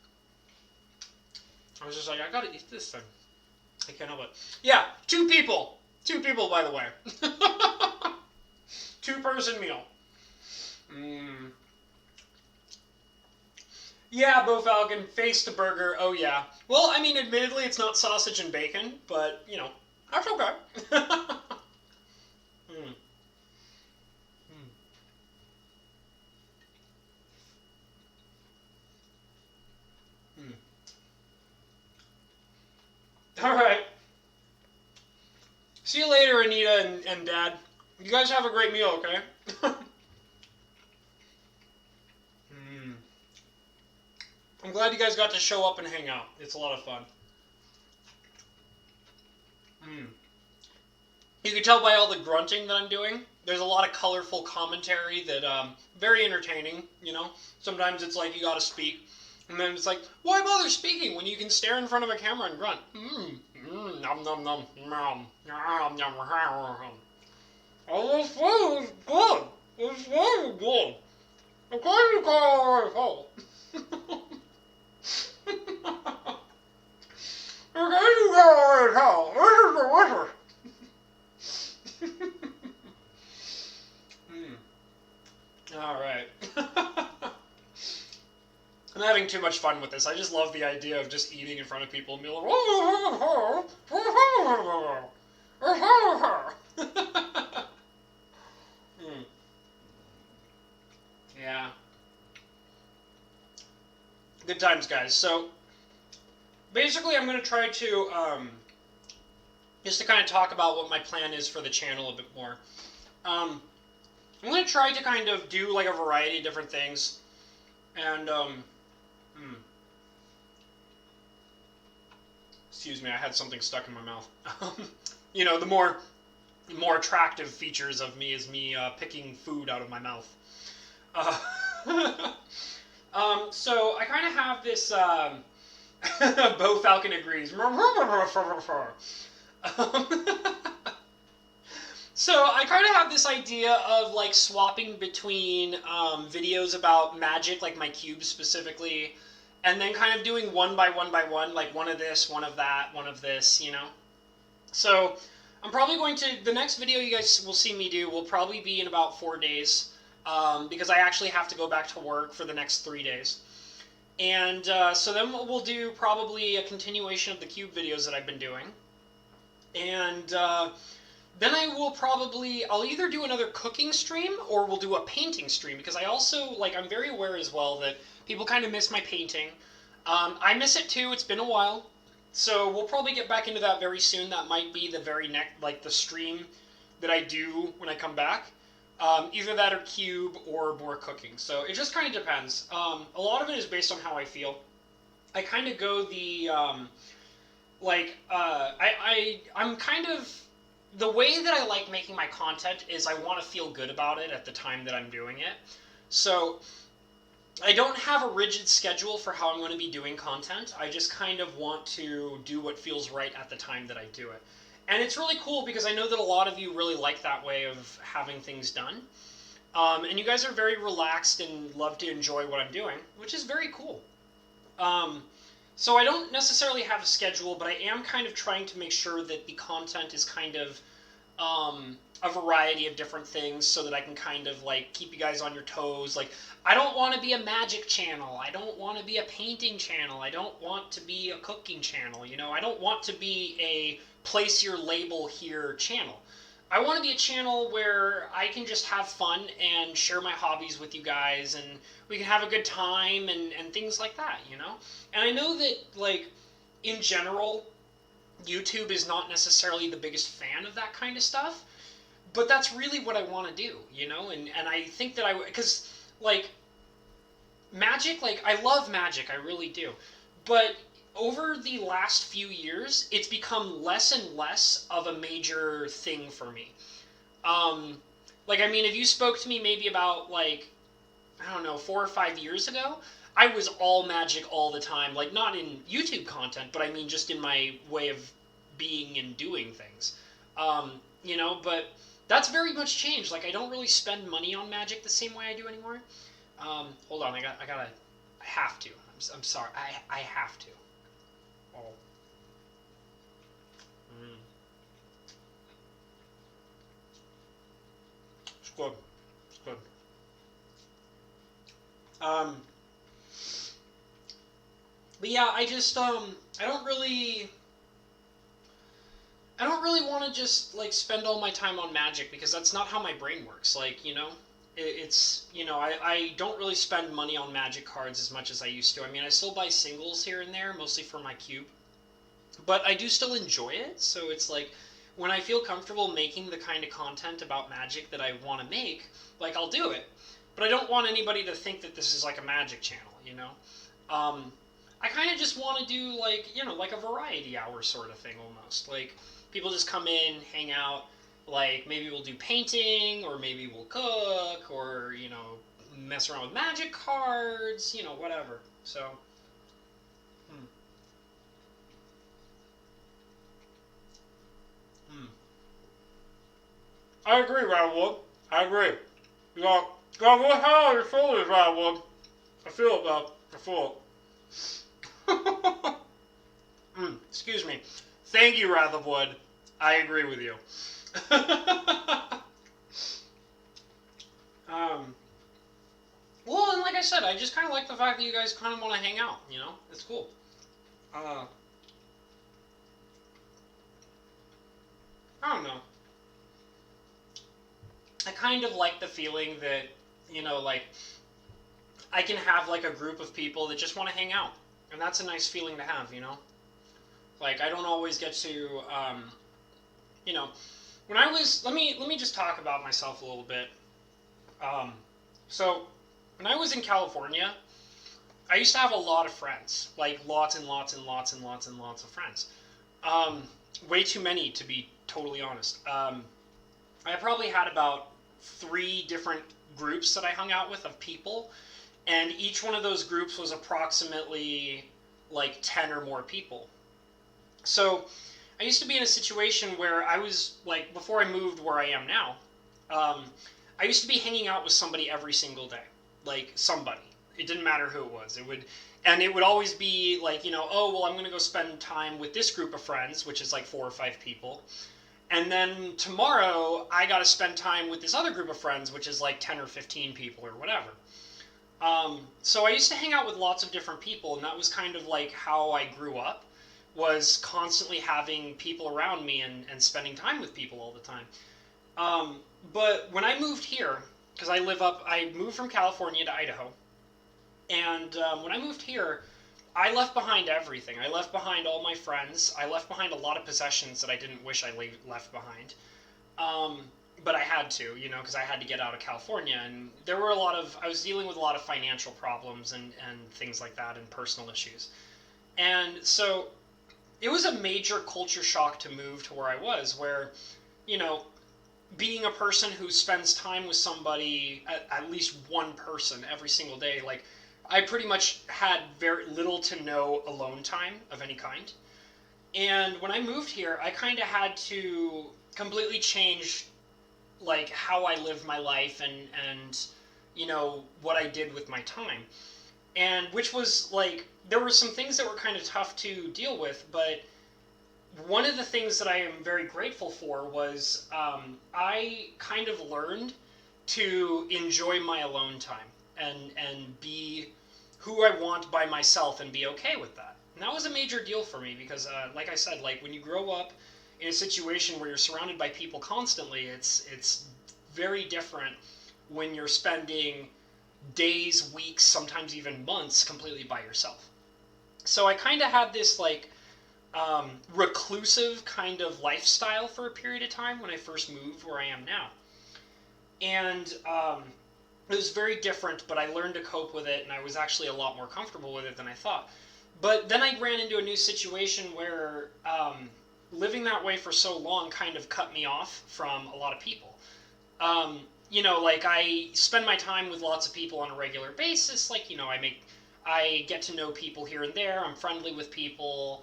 I was just like, I gotta eat this thing. I can't help it. Yeah, 2 people. 2 people, by the way. 2-person meal. Yeah, Bo Falcon, face to burger. Oh, yeah. Well, I mean, admittedly, it's not sausage and bacon, but, you know, that's okay. All right. See you later, Anita and Dad. You guys have a great meal, okay? I'm glad you guys got to show up and hang out. It's a lot of fun. You can tell by all the grunting that I'm doing. There's a lot of colorful commentary that very entertaining, you know? Sometimes it's like you gotta speak. And then it's like, why bother speaking when you can stare in front of a camera and grunt? Nom nom nom nom nom nom. Oh, this food is good. It's very good. I'm going to call it home. I'm going to call it home. This is delicious. All right. I'm having too much fun with this. I just love the idea of just eating in front of people and be like, Yeah. Good times, guys. So, basically, I'm going to try to, just to kind of talk about what my plan is for the channel a bit more. I'm going to try to kind of do, like, a variety of different things. And, excuse me, I had something stuck in my mouth. You know, the more attractive features of me is me picking food out of my mouth. So I kind of have this. Bo Falcon agrees. So I kind of have this idea of like swapping between videos about magic, like my cubes specifically, and then kind of doing one by one, like one of this, one of that, one of this, you know? So I'm probably going to, the next video you guys will see me do will probably be in about 4 days, because I actually have to go back to work for the next 3 days. And so then we'll do probably a continuation of the cube videos that I've been doing. And then I will probably, I'll either do another cooking stream or we'll do a painting stream, because I also, like, I'm very aware as well that people kind of miss my painting. I miss it too, it's been a while. So we'll probably get back into that very soon. That might be the very next, like the stream that I do when I come back. Either that or cube or more cooking. So it just kind of depends. A lot of it is based on how I feel. I kind of go the, I'm kind of, the way that I like making my content is I want to feel good about it at the time that I'm doing it. So I don't have a rigid schedule for how I'm going to be doing content. I just kind of want to do what feels right at the time that I do it. And it's really cool because I know that a lot of you really like that way of having things done. And you guys are very relaxed and love to enjoy what I'm doing, which is very cool. So I don't necessarily have a schedule, but I am kind of trying to make sure that the content is kind of a variety of different things so that I can kind of like keep you guys on your toes. Like, I don't want to be a magic channel. I don't want to be a painting channel. I don't want to be a cooking channel. You know, I don't want to be a place your label here channel. I want to be a channel where I can just have fun and share my hobbies with you guys, and we can have a good time and things like that, you know? And I know that, like, in general, YouTube is not necessarily the biggest fan of that kind of stuff, but that's really what I want to do, you know? And I think that because, like, magic, like, I love magic, I really do. But over the last few years, it's become less and less of a major thing for me. Like, I mean, if you spoke to me maybe about, like, I don't know, 4 or 5 years ago, I was all magic all the time. Like, not in YouTube content, but I mean just in my way of being and doing things. You know, but that's very much changed. Like, I don't really spend money on magic the same way I do anymore. Hold on, I have to. I'm sorry, I have to. Oh. It's good. It's good. But yeah, I just, I don't really want to just, like, spend all my time on magic, because that's not how my brain works. Like, you know, it's, you know, I don't really spend money on magic cards as much as I used to. I mean, I still buy singles here and there, mostly for my cube. But I do still enjoy it, so it's like, when I feel comfortable making the kind of content about magic that I want to make, like, I'll do it. But I don't want anybody to think that this is like a magic channel, you know? I kind of just want to do, like, you know, like a variety hour sort of thing almost. Like, people just come in, hang out, like, maybe we'll do painting, or maybe we'll cook, or, you know, mess around with magic cards, you know, whatever. So, I agree, Radwood. I agree. You got a little head on your shoulders, Radwood. I feel it, though. I feel it. Excuse me. Thank you, Radwood. I agree with you. Well, and like I said, I just kind of like the fact that you guys kind of want to hang out, you know? It's cool. I don't know. I kind of like the feeling that, you know, like, I can have like a group of people that just want to hang out, and that's a nice feeling to have, you know. Like I don't always get to, you know, when I was let me just talk about myself a little bit. Um, so when I was in California, I used to have a lot of friends, like lots and lots and lots and lots and lots of friends. Um, Way too many to be totally honest. I probably had about three different groups that I hung out with of people, and each one of those groups was approximately like 10 or more people. So I used to be in a situation where I was like, before I moved where I am now, um, I used to be hanging out with somebody every single day, like somebody. It didn't matter who it was. And it would always be like, oh, well, I'm going to go spend time with this group of friends, which is like 4 or 5 people. And then tomorrow, I got to spend time with this other group of friends, which is like 10 or 15 people or whatever. So I used to hang out with lots of different people, and that was kind of like how I grew up, was constantly having people around me and spending time with people all the time. But when I moved here, because I moved from California to Idaho, and when I moved here, I left behind everything. I left behind all my friends. I left behind a lot of possessions that I didn't wish I left behind. But I had to, because I had to get out of California. And there were I was dealing with a lot of financial problems and things like that and personal issues. And so it was a major culture shock to move to where I was, where, being a person who spends time with somebody, at least one person every single day, like, I pretty much had very little to no alone time of any kind. And when I moved here, I kind of had to completely change, like, how I lived my life and what I did with my time. And which was, like, there were some things that were kind of tough to deal with, but one of the things that I am very grateful for was I kind of learned to enjoy my alone time and be who I want by myself and be okay with that. And that was a major deal for me because, like I said, like when you grow up in a situation where you're surrounded by people constantly, it's very different when you're spending days, weeks, sometimes even months completely by yourself. So I kind of had this like reclusive kind of lifestyle for a period of time when I first moved where I am now. And it was very different, but I learned to cope with it, and I was actually a lot more comfortable with it than I thought. But then I ran into a new situation where living that way for so long kind of cut me off from a lot of people. Like I spend my time with lots of people on a regular basis. Like, I get to know people here and there. I'm friendly with people.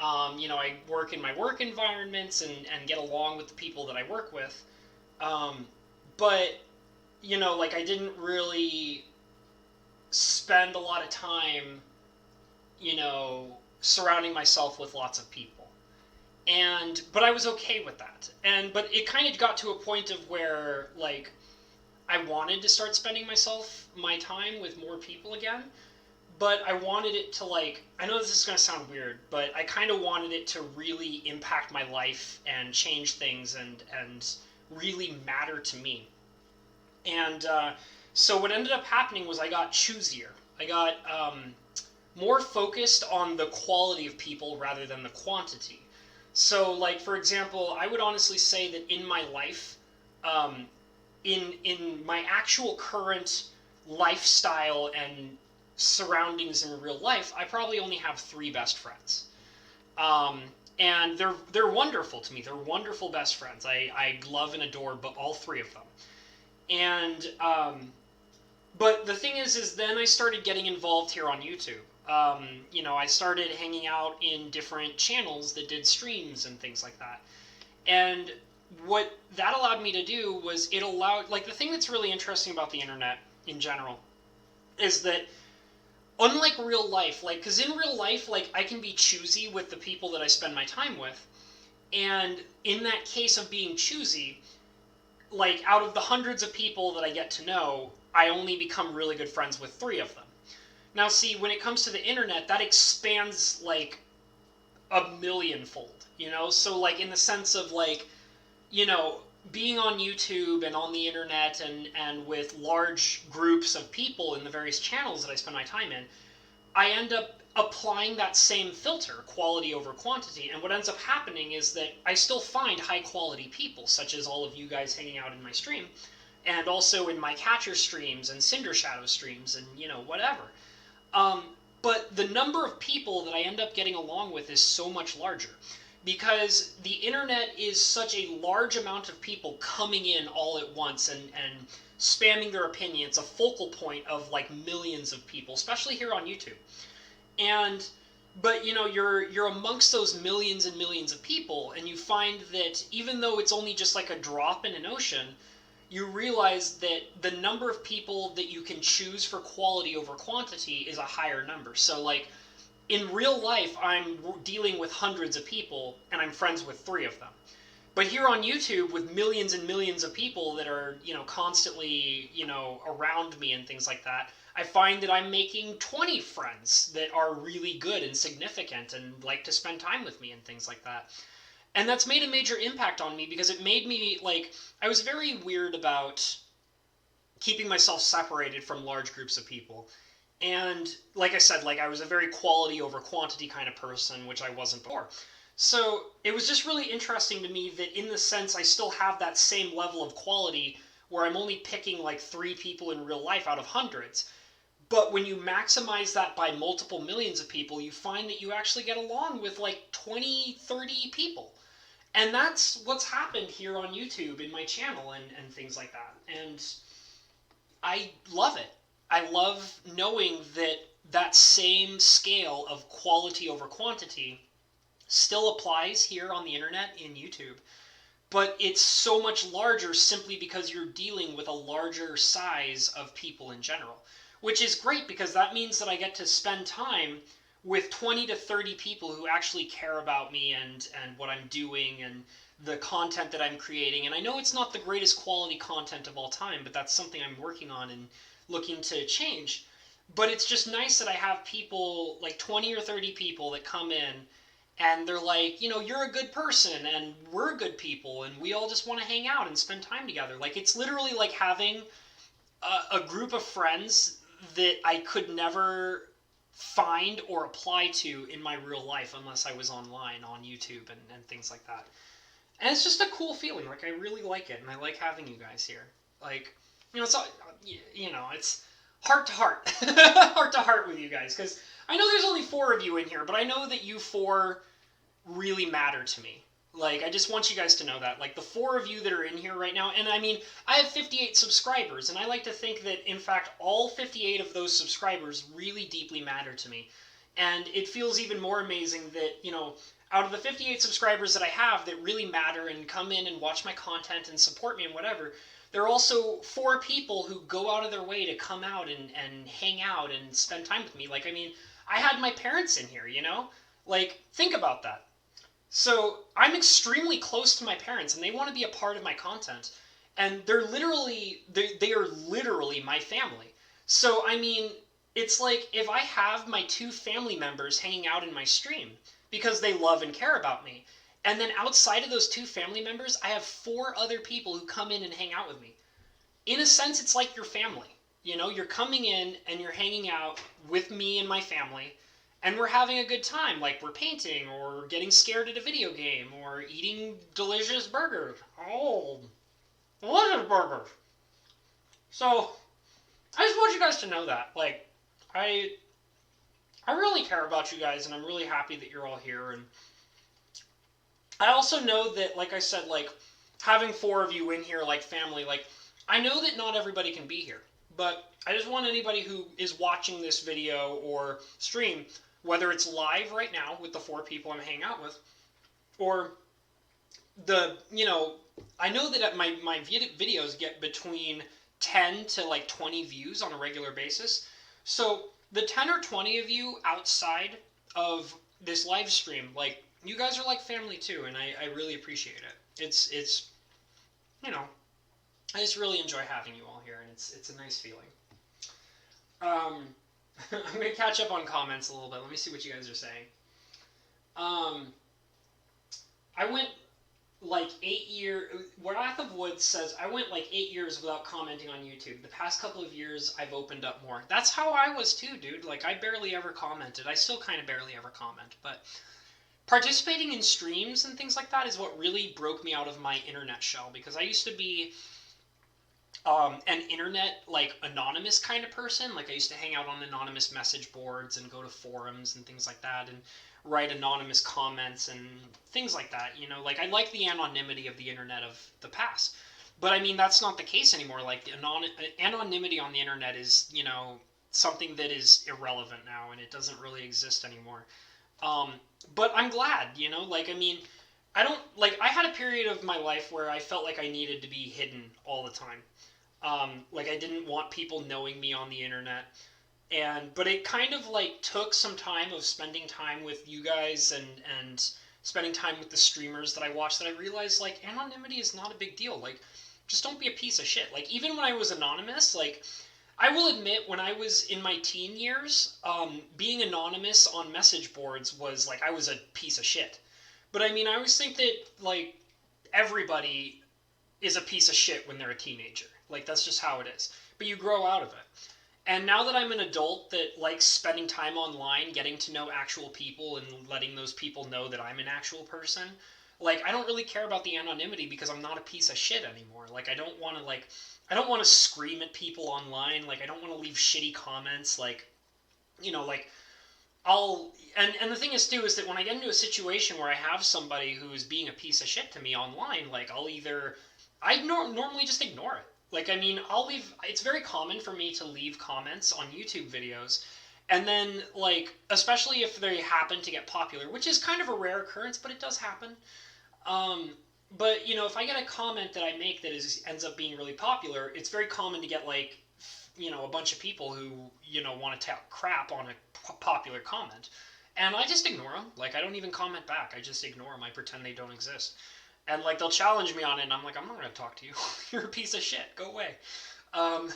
I work in my work environments and get along with the people that I work with. But like I didn't really spend a lot of time, surrounding myself with lots of people. But I was okay with that. But it kind of got to a point of where, like, I wanted to start spending my time with more people again. But I wanted it to, like, I know this is going to sound weird, but I kind of wanted it to really impact my life and change things and really matter to me. And so what ended up happening was I got choosier. I got more focused on the quality of people rather than the quantity. So, like, for example, I would honestly say that in my life, in my actual current lifestyle and surroundings in real life, I probably only have 3 best friends. And they're wonderful to me. They're wonderful best friends. I love and adore all 3 of them. And but the thing is then I started getting involved here on YouTube. I started hanging out in different channels that did streams and things like that. And what that allowed me to do was like, the thing that's really interesting about the internet in general is that unlike real life, like, because in real life, like, I can be choosy with the people that I spend my time with. And in that case of being choosy, like, out of the hundreds of people that I get to know, I only become really good friends with 3 of them. Now, see, when it comes to the internet, that expands, like, a millionfold, So, like, in the sense of, like, being on YouTube and on the internet and with large groups of people in the various channels that I spend my time in, I end up applying that same filter, quality over quantity, and what ends up happening is that I still find high quality people, such as all of you guys hanging out in my stream, and also in my catcher streams and Cinder Shadow streams and, whatever. Um, but the number of people that I end up getting along with is so much larger because the internet is such a large amount of people coming in all at once and spamming their opinion. It's a focal point of like millions of people, especially here on YouTube. And but you're amongst those millions and millions of people, and you find that even though it's only just like a drop in an ocean, you realize that the number of people that you can choose for quality over quantity is a higher number. So like in real life, I'm dealing with hundreds of people and I'm friends with 3 of them. But here on YouTube, with millions and millions of people that are, constantly, around me and things like that, I find that I'm making 20 friends that are really good and significant and like to spend time with me and things like that. And that's made a major impact on me because it made me, like, I was very weird about keeping myself separated from large groups of people. And like I said, like I was a very quality over quantity kind of person, which I wasn't before. So it was just really interesting to me that in the sense I still have that same level of quality where I'm only picking like 3 people in real life out of hundreds. But when you maximize that by multiple millions of people, you find that you actually get along with like 20, 30 people. And that's what's happened here on YouTube in my channel and things like that. And I love it. I love knowing that that same scale of quality over quantity still applies here on the internet in YouTube. But it's so much larger simply because you're dealing with a larger size of people in general. Which is great because that means that I get to spend time with 20 to 30 people who actually care about me and what I'm doing and the content that I'm creating. And I know it's not the greatest quality content of all time, but that's something I'm working on and looking to change. But it's just nice that I have people, like 20 or 30 people that come in and they're like, you're a good person and we're good people and we all just want to hang out and spend time together. Like, it's literally like having a group of friends that I could never find or apply to in my real life unless I was online on YouTube and things like that. And it's just a cool feeling. Like, I really like it, and I like having you guys here. Like, it's it's heart to heart, heart to heart with you guys. Because I know there's only 4 of you in here, but I know that you 4 really matter to me. Like, I just want you guys to know that. Like, the 4 of you that are in here right now, and I mean, I have 58 subscribers, and I like to think that, in fact, all 58 of those subscribers really deeply matter to me. And it feels even more amazing that, out of the 58 subscribers that I have that really matter and come in and watch my content and support me and whatever, there are also 4 people who go out of their way to come out and hang out and spend time with me. Like, I mean, I had my parents in here, Like, think about that. So I'm extremely close to my parents, and they want to be a part of my content. And they are literally my family. So, I mean, it's like if I have my 2 family members hanging out in my stream because they love and care about me, and then outside of those 2 family members, I have 4 other people who come in and hang out with me. In a sense, it's like your family. You're coming in and you're hanging out with me and my family, and we're having a good time, like we're painting, or getting scared at a video game, or eating delicious burgers. Oh, delicious burgers. So, I just want you guys to know that. Like, I really care about you guys, and I'm really happy that you're all here. And I also know that, like I said, like, having 4 of you in here, like family, like, I know that not everybody can be here. But I just want anybody who is watching this video or stream, whether it's live right now with the 4 people I'm hanging out with, or I know that my videos get between 10 to like 20 views on a regular basis. So the 10 or 20 of you outside of this live stream, like, you guys are like family too, and I really appreciate it. It's I just really enjoy having you all here, and it's a nice feeling. I'm going to catch up on comments a little bit. Let me see what you guys are saying. I went like 8 year. Wrath of Wood says I went like 8 years without commenting on YouTube. The past couple of years I've opened up more. That's how I was too, dude. Like I barely ever commented. I still kind of barely ever comment, but participating in streams and things like that is what really broke me out of my internet shell, because I used to be an internet like anonymous kind of person. Like I used to hang out on anonymous message boards and go to forums and things like that and write anonymous comments and things like that. You know, like I like the anonymity of the internet of the past. But I mean, that's not the case anymore. Like the anonymity on the internet is, you know, something that is irrelevant now, and it doesn't really exist anymore. Um, but I'm glad, you know, like I mean, I don't like. I had a period of my life where I felt like I needed to be hidden all the time. Like I didn't want people knowing me on the internet, and but it kind of like took some time of spending time with you guys and spending time with the streamers that I watch, that I realized like anonymity is not a big deal. Like just don't be a piece of shit. Like even when I was anonymous, like I will admit when I was in my teen years, being anonymous on message boards was like I was a piece of shit. But I mean, I always think that like everybody is a piece of shit when they're a teenager. Like that's just how it is. But you grow out of it. And now that I'm an adult that likes spending time online, getting to know actual people and letting those people know that I'm an actual person, like I don't really care about the anonymity because I'm not a piece of shit anymore. Like I don't want to scream at people online. Like I don't want to leave shitty comments. Like you know, like and the thing is too is that when I get into a situation where I have somebody who is being a piece of shit to me online, like normally just ignore it. Like I mean, I'll leave. It's very common for me to leave comments on YouTube videos, and then like especially if they happen to get popular, which is kind of a rare occurrence, but it does happen. Um, but you know, if I get a comment that I make that ends up being really popular, it's very common to get like you know a bunch of people who you know want to talk crap on a popular comment, and I just ignore them. Like I don't even comment back. I just ignore them. I pretend they don't exist. And like they'll challenge me on it, and I'm like, I'm not gonna talk to you. You're a piece of shit. Go away. Um,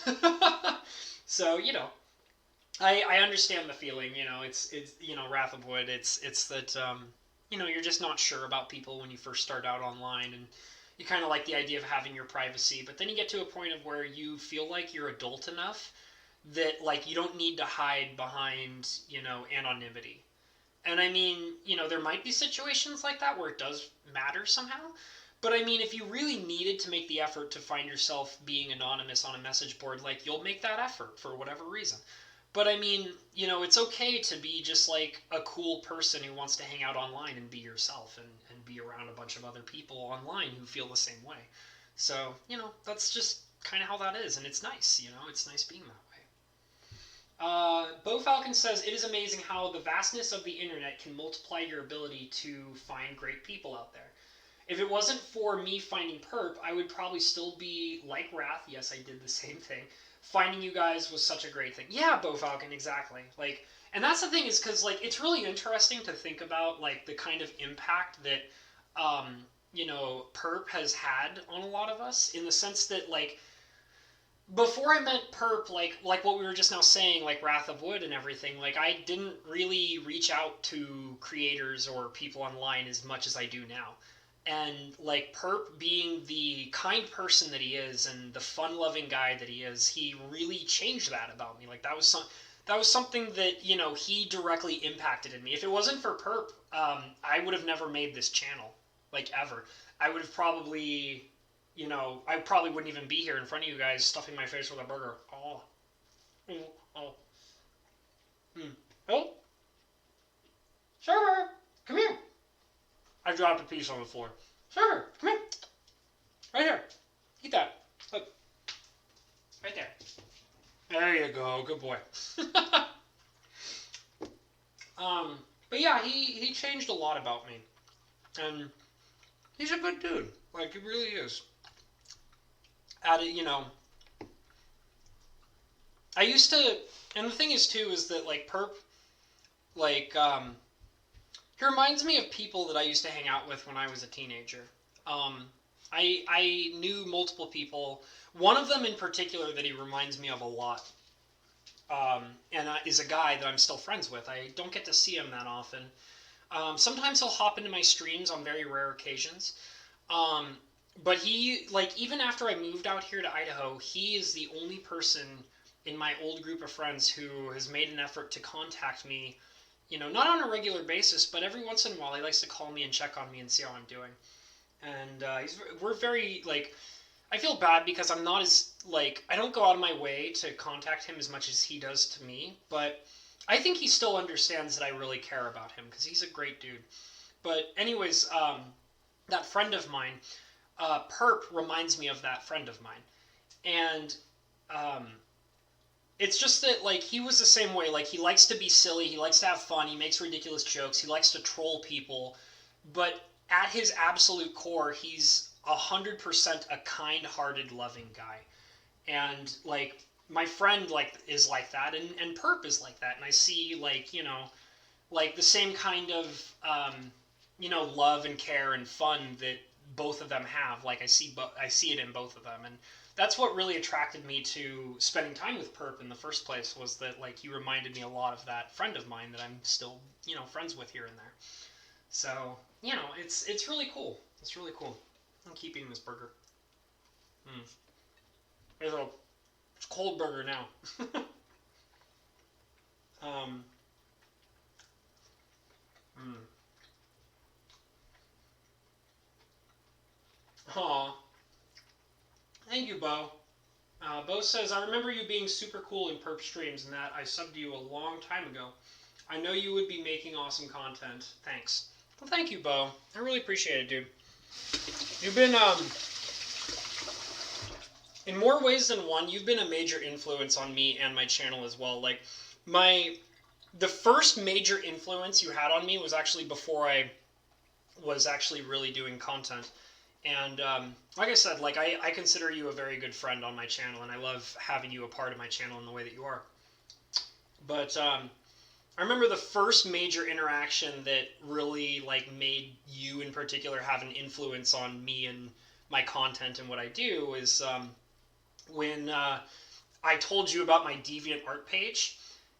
so you know, I understand the feeling. You know, it's you know Wrath of Wood. It's that you know you're just not sure about people when you first start out online, and you kind of like the idea of having your privacy. But then you get to a point of where you feel like you're adult enough that like you don't need to hide behind you know anonymity. And I mean, you know, there might be situations like that where it does matter somehow. But I mean, if you really needed to make the effort to find yourself being anonymous on a message board, like you'll make that effort for whatever reason. But I mean, you know, it's okay to be just like a cool person who wants to hang out online and be yourself and be around a bunch of other people online who feel the same way. So, you know, that's just kind of how that is. And it's nice, you know, it's nice being that way. Bo Falcon says, it is amazing how the vastness of the internet can multiply your ability to find great people out there. If it wasn't for me finding Perp, I would probably still be like Wrath. Yes, I did the same thing. Finding you guys was such a great thing. Yeah, Bo Falcon, exactly. Like, and that's the thing is because like it's really interesting to think about like the kind of impact that you know Perp has had on a lot of us in the sense that like before I met Perp, like what we were just now saying, like Wrath of Wood and everything, like I didn't really reach out to creators or people online as much as I do now. And like Perp being the kind person that he is and the fun-loving guy that he is, he really changed that about me. Like that was something that you know he directly impacted in me. If it wasn't for Perp, I would have never made this channel, like ever. I would have probably you know, I probably wouldn't even be here in front of you guys stuffing my face with a burger. Oh. Mm, oh. Mm. Oh. Server, come here. I dropped a piece on the floor. Server, come here. Right here. Eat that. Look. Right there. There you go. Good boy. But yeah, he changed a lot about me. And he's a good dude. Like, he really is. You know, I used to, and the thing is too, is that like Perp, like, he reminds me of people that I used to hang out with when I was a teenager. I knew multiple people. One of them in particular that he reminds me of a lot, and is a guy that I'm still friends with. I don't get to see him that often. Sometimes he'll hop into my streams on very rare occasions. But he, like, even after I moved out here to Idaho, he is the only person in my old group of friends who has made an effort to contact me, not on a regular basis, but every once in a while he likes to call me and check on me and see how I'm doing. And we're very, like, I feel bad because I'm not as, like, I don't go out of my way to contact him as much as he does to me, but I think he still understands that I really care about him because he's a great dude. But anyways, that friend of mine, Perp reminds me of that friend of mine. And um, it's just that, like, he was the same way. Like, he likes to be silly, he likes to have fun, he makes ridiculous jokes, he likes to troll people, but at his absolute core, he's 100% a kind-hearted, loving guy. And, like, my friend, like, is like that, and Perp is like that, and I see, like, like the same kind of love and care and fun that both of them have. Like, I see it in both of them, and that's what really attracted me to spending time with Perp in the first place, was that, like, he reminded me a lot of that friend of mine that I'm still friends with here and there. So it's really cool. It's really cool. I'm keeping this burger. It's a cold burger now. um. Aw. Thank you, Bo. Bo says, I remember you being super cool in Perp streams and that I subbed to you a long time ago. I know you would be making awesome content. Thanks. Well, thank you, Bo. I really appreciate it, dude. You've been, in more ways than one, you've been a major influence on me and my channel as well. Like, the first major influence you had on me was actually before I was actually really doing content. And like I said, like, I consider you a very good friend on my channel, and I love having you a part of my channel in the way that you are. But I remember the first major interaction that really, like, made you in particular have an influence on me and my content and what I do is when I told you about my DeviantArt page,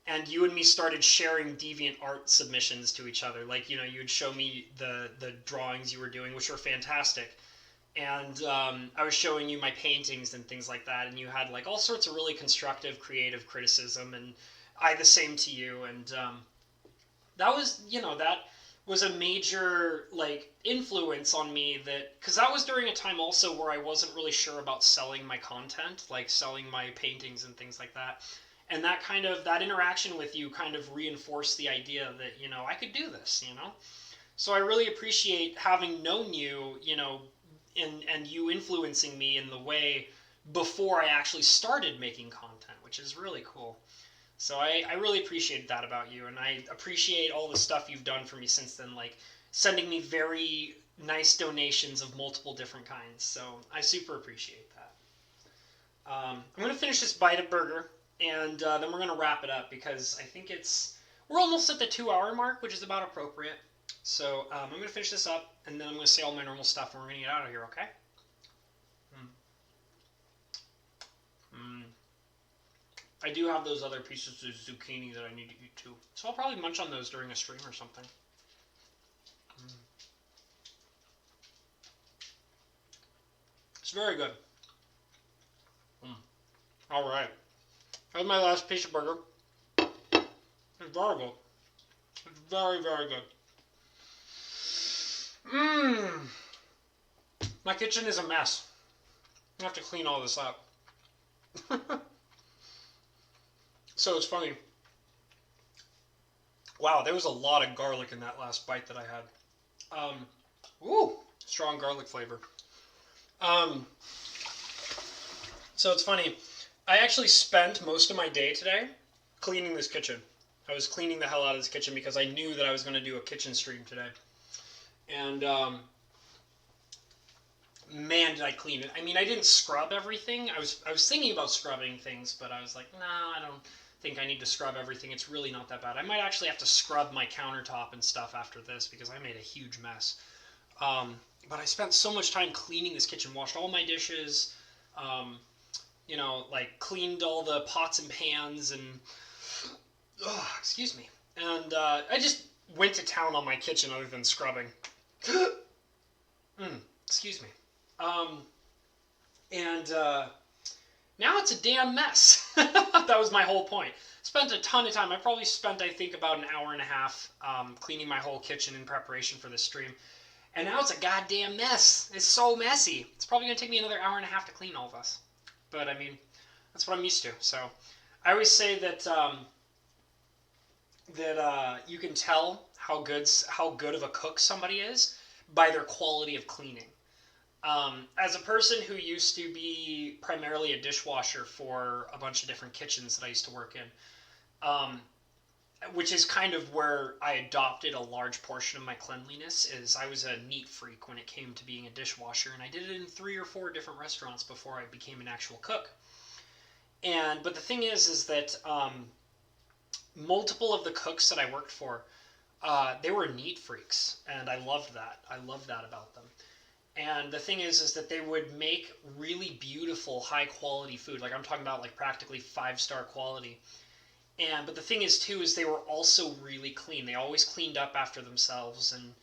and you and me started sharing DeviantArt submissions to each other. Like, you would show me the drawings you were doing, which were fantastic. And I was showing you my paintings and things like that, and you had, like, all sorts of really constructive, creative criticism, and I the same to you. And that was a major, like, influence on me, because that was during a time also where I wasn't really sure about selling my content, like selling my paintings and things like that. And that interaction with you kind of reinforced the idea that, I could do this, So I really appreciate having known you, and you influencing me in the way before I actually started making content, which is really cool. So I really appreciate that about you, and I appreciate all the stuff you've done for me since then, like sending me very nice donations of multiple different kinds. So I super appreciate that. I'm going to finish this bite of burger, and then we're going to wrap it up, because I think we're almost at the 2-hour mark, which is about appropriate. So I'm going to finish this up, and then I'm going to say all my normal stuff, and we're going to get out of here, okay? I do have those other pieces of zucchini that I need to eat too. So I'll probably munch on those during a stream or something. It's very good. All right. That's my last piece of burger. It's very good. It's very, very good. My kitchen is a mess. I have to clean all this up. So it's funny. Wow, there was a lot of garlic in that last bite that I had. Strong garlic flavor. So it's funny. I actually spent most of my day today cleaning this kitchen. I was cleaning the hell out of this kitchen because I knew that I was going to do a kitchen stream today. And man, did I clean it. I mean, I didn't scrub everything. I was thinking about scrubbing things, but I was like, nah, I don't think I need to scrub everything. It's really not that bad. I might actually have to scrub my countertop and stuff after this because I made a huge mess. But I spent so much time cleaning this kitchen, washed all my dishes, like cleaned all the pots and pans, and excuse me. And I just went to town on my kitchen other than scrubbing. Excuse me. And now it's a damn mess. That was my whole point. Spent a ton of time. I probably spent, I think, about an hour and a half cleaning my whole kitchen in preparation for this stream. And now it's a goddamn mess. It's so messy. It's probably going to take me another hour and a half to clean all of us. But, I mean, that's what I'm used to. So, I always say that you can tell how good of a cook somebody is by their quality of cleaning. As a person who used to be primarily a dishwasher for a bunch of different kitchens that I used to work in, which is kind of where I adopted a large portion of my cleanliness, is I was a neat freak when it came to being a dishwasher, and I did it in 3 or 4 different restaurants before I became an actual cook. But the thing is that multiple of the cooks that I worked for, they were neat freaks, and I loved that. I loved that about them. And the thing is that they would make really beautiful, high-quality food. Like, I'm talking about, like, practically 5-star quality. But the thing is, too, is they were also really clean. They always cleaned up after themselves, and,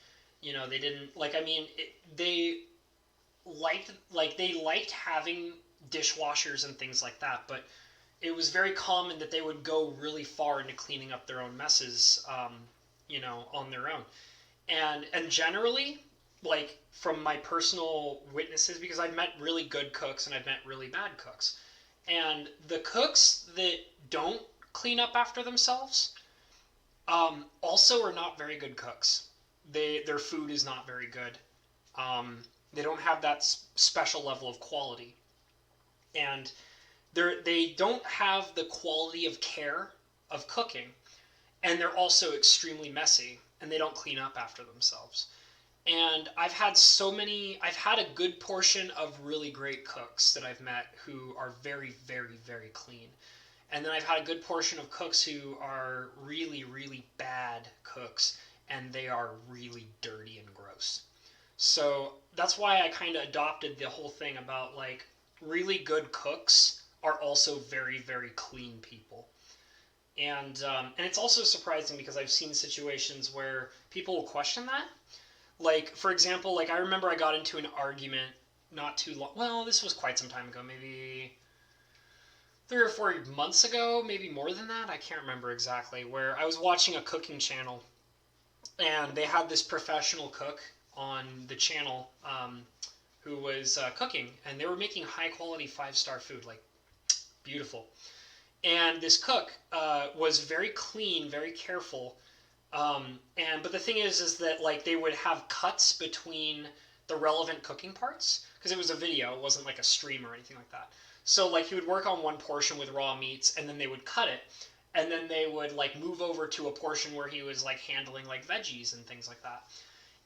you know, they didn't, like, I mean, they liked having dishwashers and things like that, but it was very common that they would go really far into cleaning up their own messes, you know, on their own. And generally, like, from my personal witnesses, because I've met really good cooks and I've met really bad cooks, and the cooks that don't clean up after themselves also are not very good cooks. Their food is not very good. They don't have that special level of quality, and they don't have the quality of care of cooking, and they're also extremely messy, and they don't clean up after themselves. And I've had a good portion of really great cooks that I've met who are very, very, very clean. And then I've had a good portion of cooks who are really, really bad cooks, and they are really dirty and gross. So that's why I kind of adopted the whole thing about, like, really good cooks are also very, very clean people. And it's also surprising because I've seen situations where people will question that. Like, for example, like, I remember I got into an argument not too long, well, this was quite some time ago, maybe 3 or 4 months ago, maybe more than that, I can't remember exactly, where I was watching a cooking channel, and they had this professional cook on the channel who was cooking, and they were making high-quality 5-star food, like, beautiful. And this cook was very clean, very careful. But the thing is that, like, they would have cuts between the relevant cooking parts, because it was a video, it wasn't like a stream or anything like that. So, like, he would work on one portion with raw meats, and then they would cut it, and then they would, like, move over to a portion where he was, like, handling, like, veggies and things like that.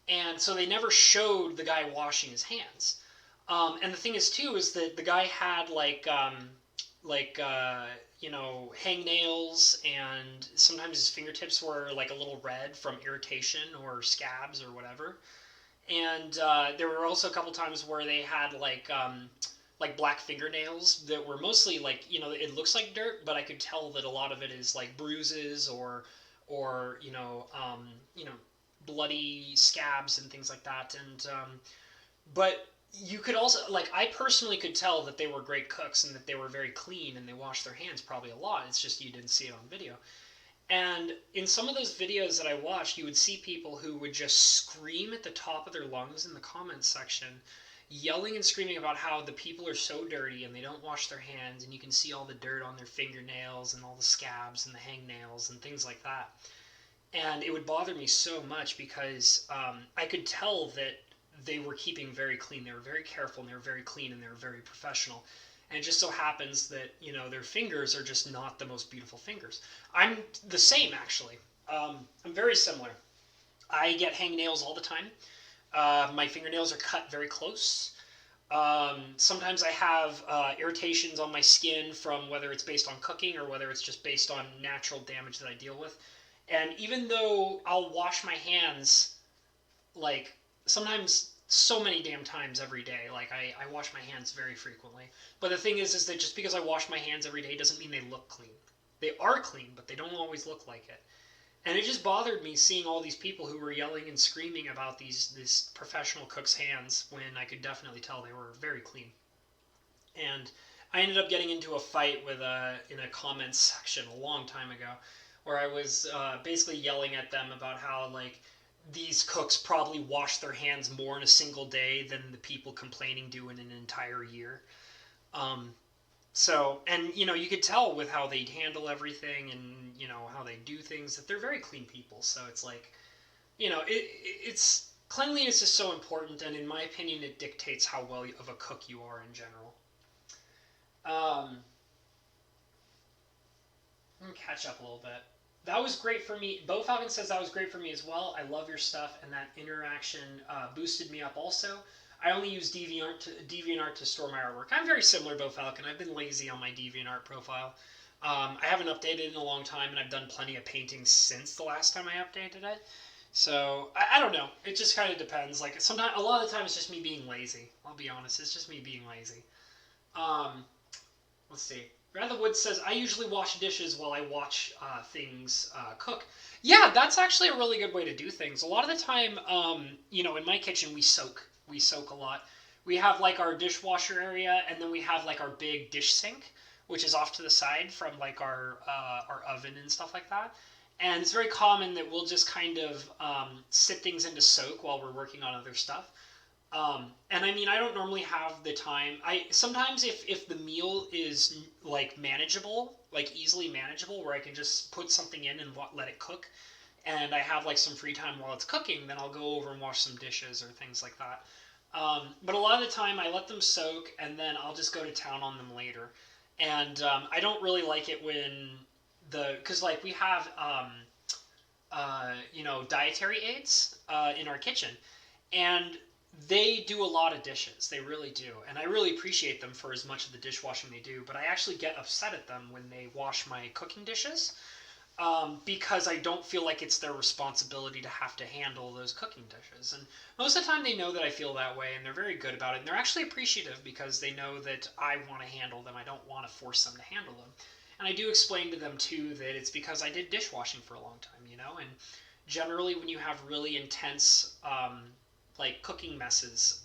And so they never showed the guy washing his hands. And the thing is, too, is that the guy had, you know, hangnails, and sometimes his fingertips were, like, a little red from irritation or scabs or whatever. And there were also a couple times where they had, like black fingernails that were mostly, like, you know, it looks like dirt, but I could tell that a lot of it is, like, bruises or you know, bloody scabs and things like that. And but you could also, like, I personally could tell that they were great cooks and that they were very clean and they washed their hands probably a lot. It's just you didn't see it on video. And in some of those videos that I watched, you would see people who would just scream at the top of their lungs in the comments section, yelling and screaming about how the people are so dirty and they don't wash their hands, and you can see all the dirt on their fingernails and all the scabs and the hangnails and things like that. And it would bother me so much because I could tell that they were keeping very clean. They were very careful, and they were very clean, and they were very professional. And it just so happens that, you know, their fingers are just not the most beautiful fingers. I'm the same, actually. I'm very similar. I get hangnails all the time. My fingernails are cut very close. Sometimes I have irritations on my skin from whether it's based on cooking or whether it's just based on natural damage that I deal with. And even though I'll wash my hands, like, sometimes so many damn times every day, like, I wash my hands very frequently. But the thing is that just because I wash my hands every day doesn't mean they look clean. They are clean, but they don't always look like it. And it just bothered me seeing all these people who were yelling and screaming about these professional cooks' hands when I could definitely tell they were very clean. And I ended up getting into a fight with in a comments section a long time ago, where I was basically yelling at them about how like these cooks probably wash their hands more in a single day than the people complaining do in an entire year. Um, and you could tell with how they handle everything and how they do things that they're very clean people. So it's like, it's cleanliness is so important, and in my opinion, it dictates how well of a cook you are in general. Um, Let me catch up a little bit. That was great for me. Bo Falcon says that was great for me as well. I love your stuff, and that interaction boosted me up also. I only use DeviantArt to store my artwork. I'm very similar, Bo Falcon. I've been lazy on my DeviantArt profile. I haven't updated it in a long time, and I've done plenty of paintings since the last time I updated it. So, I don't know. It just kind of depends. Like, sometimes, a lot of the time, it's just me being lazy. I'll be honest. It's just me being lazy. Let's see. Rather Wood says, I usually wash dishes while I watch things cook. Yeah, that's actually a really good way to do things. A lot of the time, in my kitchen, we soak. We soak a lot. We have like our dishwasher area, and then we have like our big dish sink, which is off to the side from like our oven and stuff like that. And it's very common that we'll just kind of sit things into soak while we're working on other stuff. And I mean, I don't normally have the time. Sometimes if the meal is like manageable, like easily manageable, where I can just put something in and let it cook, and I have like some free time while it's cooking, then I'll go over and wash some dishes or things like that. But a lot of the time, I let them soak, and then I'll just go to town on them later. And I don't really like it when because like we have dietary aids in our kitchen, and they do a lot of dishes. They really do. And I really appreciate them for as much of the dishwashing they do. But I actually get upset at them when they wash my cooking dishes because I don't feel like it's their responsibility to have to handle those cooking dishes. And most of the time they know that I feel that way, and they're very good about it. And they're actually appreciative because they know that I want to handle them. I don't want to force them to handle them. And I do explain to them, too, that it's because I did dishwashing for a long time, And generally when you have really intense like cooking messes,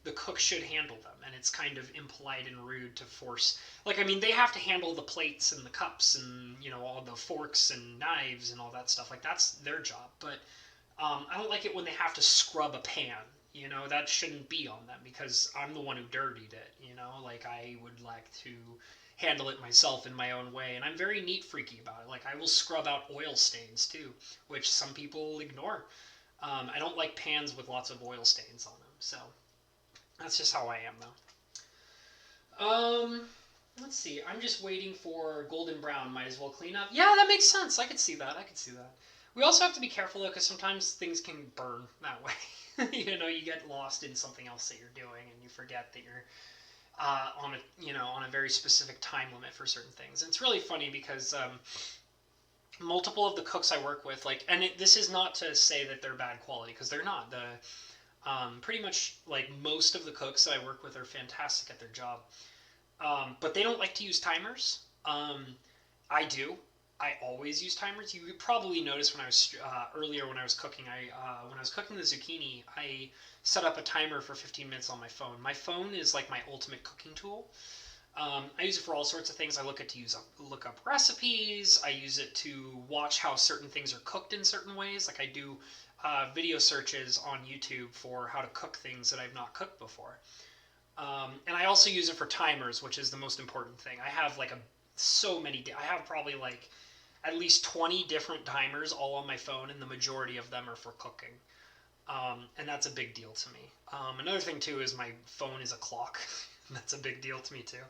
the cook should handle them, and it's kind of impolite and rude to force. Like, I mean, they have to handle the plates and the cups and all the forks and knives and all that stuff. Like, that's their job. But I don't like it when they have to scrub a pan. That shouldn't be on them because I'm the one who dirtied it. Like, I would like to handle it myself in my own way, and I'm very neat freaky about it. Like, I will scrub out oil stains too, which some people ignore. I don't like pans with lots of oil stains on them, so that's just how I am, though. Let's see. I'm just waiting for golden brown. Might as well clean up. Yeah, that makes sense. I could see that. We also have to be careful, though, because sometimes things can burn that way. You get lost in something else that you're doing, and you forget that you're on a very specific time limit for certain things. And it's really funny because multiple of the cooks I work with, like, and this is not to say that they're bad quality, because they're not. Pretty much, like, most of the cooks that I work with are fantastic at their job. But they don't like to use timers. I do. I always use timers. You probably noticed when I was earlier when I was cooking. When I was cooking the zucchini, I set up a timer for 15 minutes on my phone. My phone is like my ultimate cooking tool. I use it for all sorts of things. I look up recipes. I use it to watch how certain things are cooked in certain ways. Like, I do video searches on YouTube for how to cook things that I've not cooked before. And I also use it for timers, which is the most important thing. I have like I have probably like at least 20 different timers all on my phone, and the majority of them are for cooking. And that's a big deal to me. Another thing, too, is my phone is a clock. That's a big deal to me, too.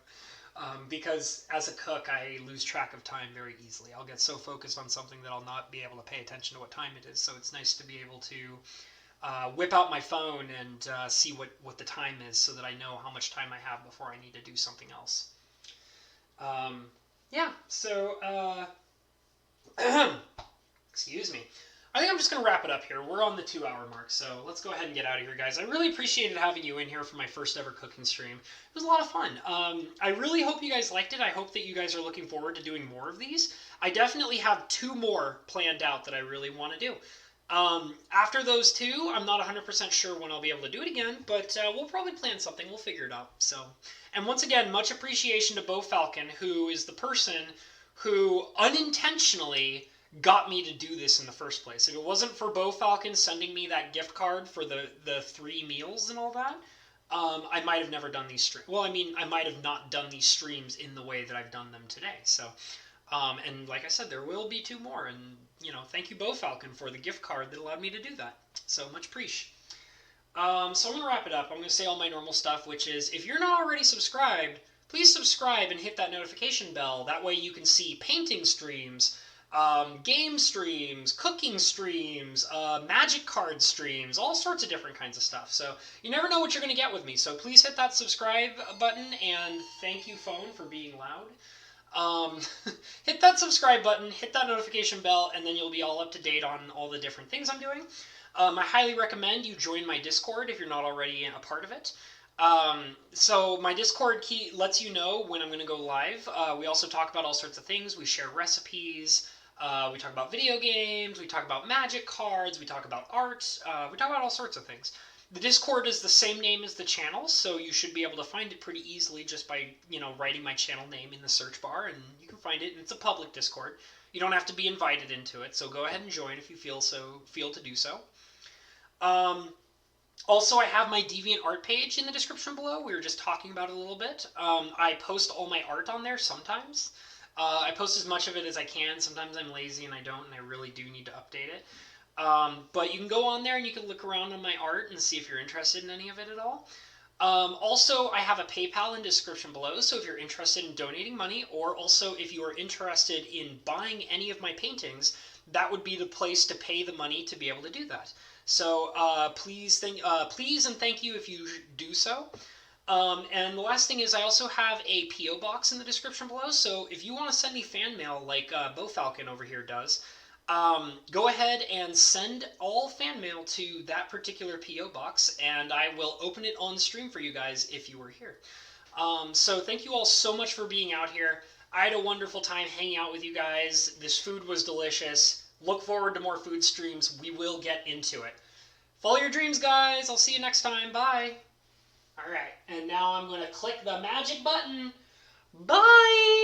Because as a cook, I lose track of time very easily. I'll get so focused on something that I'll not be able to pay attention to what time it is. So it's nice to be able to whip out my phone and see what the time is so that I know how much time I have before I need to do something else. So... excuse me. I think I'm just going to wrap it up here. We're on the 2-hour mark, so let's go ahead and get out of here, guys. I really appreciated having you in here for my first ever cooking stream. It was a lot of fun. I really hope you guys liked it. I hope that you guys are looking forward to doing more of these. I definitely have 2 more planned out that I really want to do. After those 2, I'm not 100% sure when I'll be able to do it again, but we'll probably plan something. We'll figure it out. So, and once again, much appreciation to Bo Falcon, who is the person who unintentionally got me to do this in the first place. If it wasn't for Bo Falcon sending me that gift card for the 3 meals and all that, I might have never done these streams. Well, I mean, I might have not done these streams in the way that I've done them today. So, and like I said, there will be 2 more. And, you know, thank you, Bo Falcon, for the gift card that allowed me to do that. So much appreciate. So I'm going to wrap it up. I'm going to say all my normal stuff, which is, if you're not already subscribed, please subscribe and hit that notification bell. That way you can see painting streams, game streams, cooking streams, magic card streams, all sorts of different kinds of stuff. So you never know what you're going to get with me. So please hit that subscribe button, and thank you, phone, for being loud. Hit that subscribe button, hit that notification bell, and then you'll be all up to date on all the different things I'm doing. I highly recommend you join my Discord if you're not already a part of it. So my Discord key lets you know when I'm going to go live. We also talk about all sorts of things. We share recipes. We talk about video games. We talk about magic cards. We talk about art. We talk about all sorts of things. The Discord is the same name as the channel, so you should be able to find it pretty easily just by, writing my channel name in the search bar, and you can find it. And it's a public Discord. You don't have to be invited into it, so go ahead and join if you feel to do so. Also, I have my DeviantArt page in the description below. We were just talking about it a little bit. I post all my art on there sometimes. I post as much of it as I can. Sometimes I'm lazy and I don't, and I really do need to update it. But you can go on there and you can look around on my art and see if you're interested in any of it at all. Also, I have a PayPal in the description below, so if you're interested in donating money, or also if you are interested in buying any of my paintings, that would be the place to pay the money to be able to do that. So please and thank you if you do so. And the last thing is, I also have a P.O. box in the description below, so if you want to send me fan mail like Bo Falcon over here does, go ahead and send all fan mail to that particular P.O. box, and I will open it on stream for you guys if you were here. So thank you all so much for being out here. I had a wonderful time hanging out with you guys. This food was delicious. Look forward to more food streams. We will get into it. Follow your dreams, guys. I'll see you next time. Bye. All right, and now I'm going to click the magic button. Bye!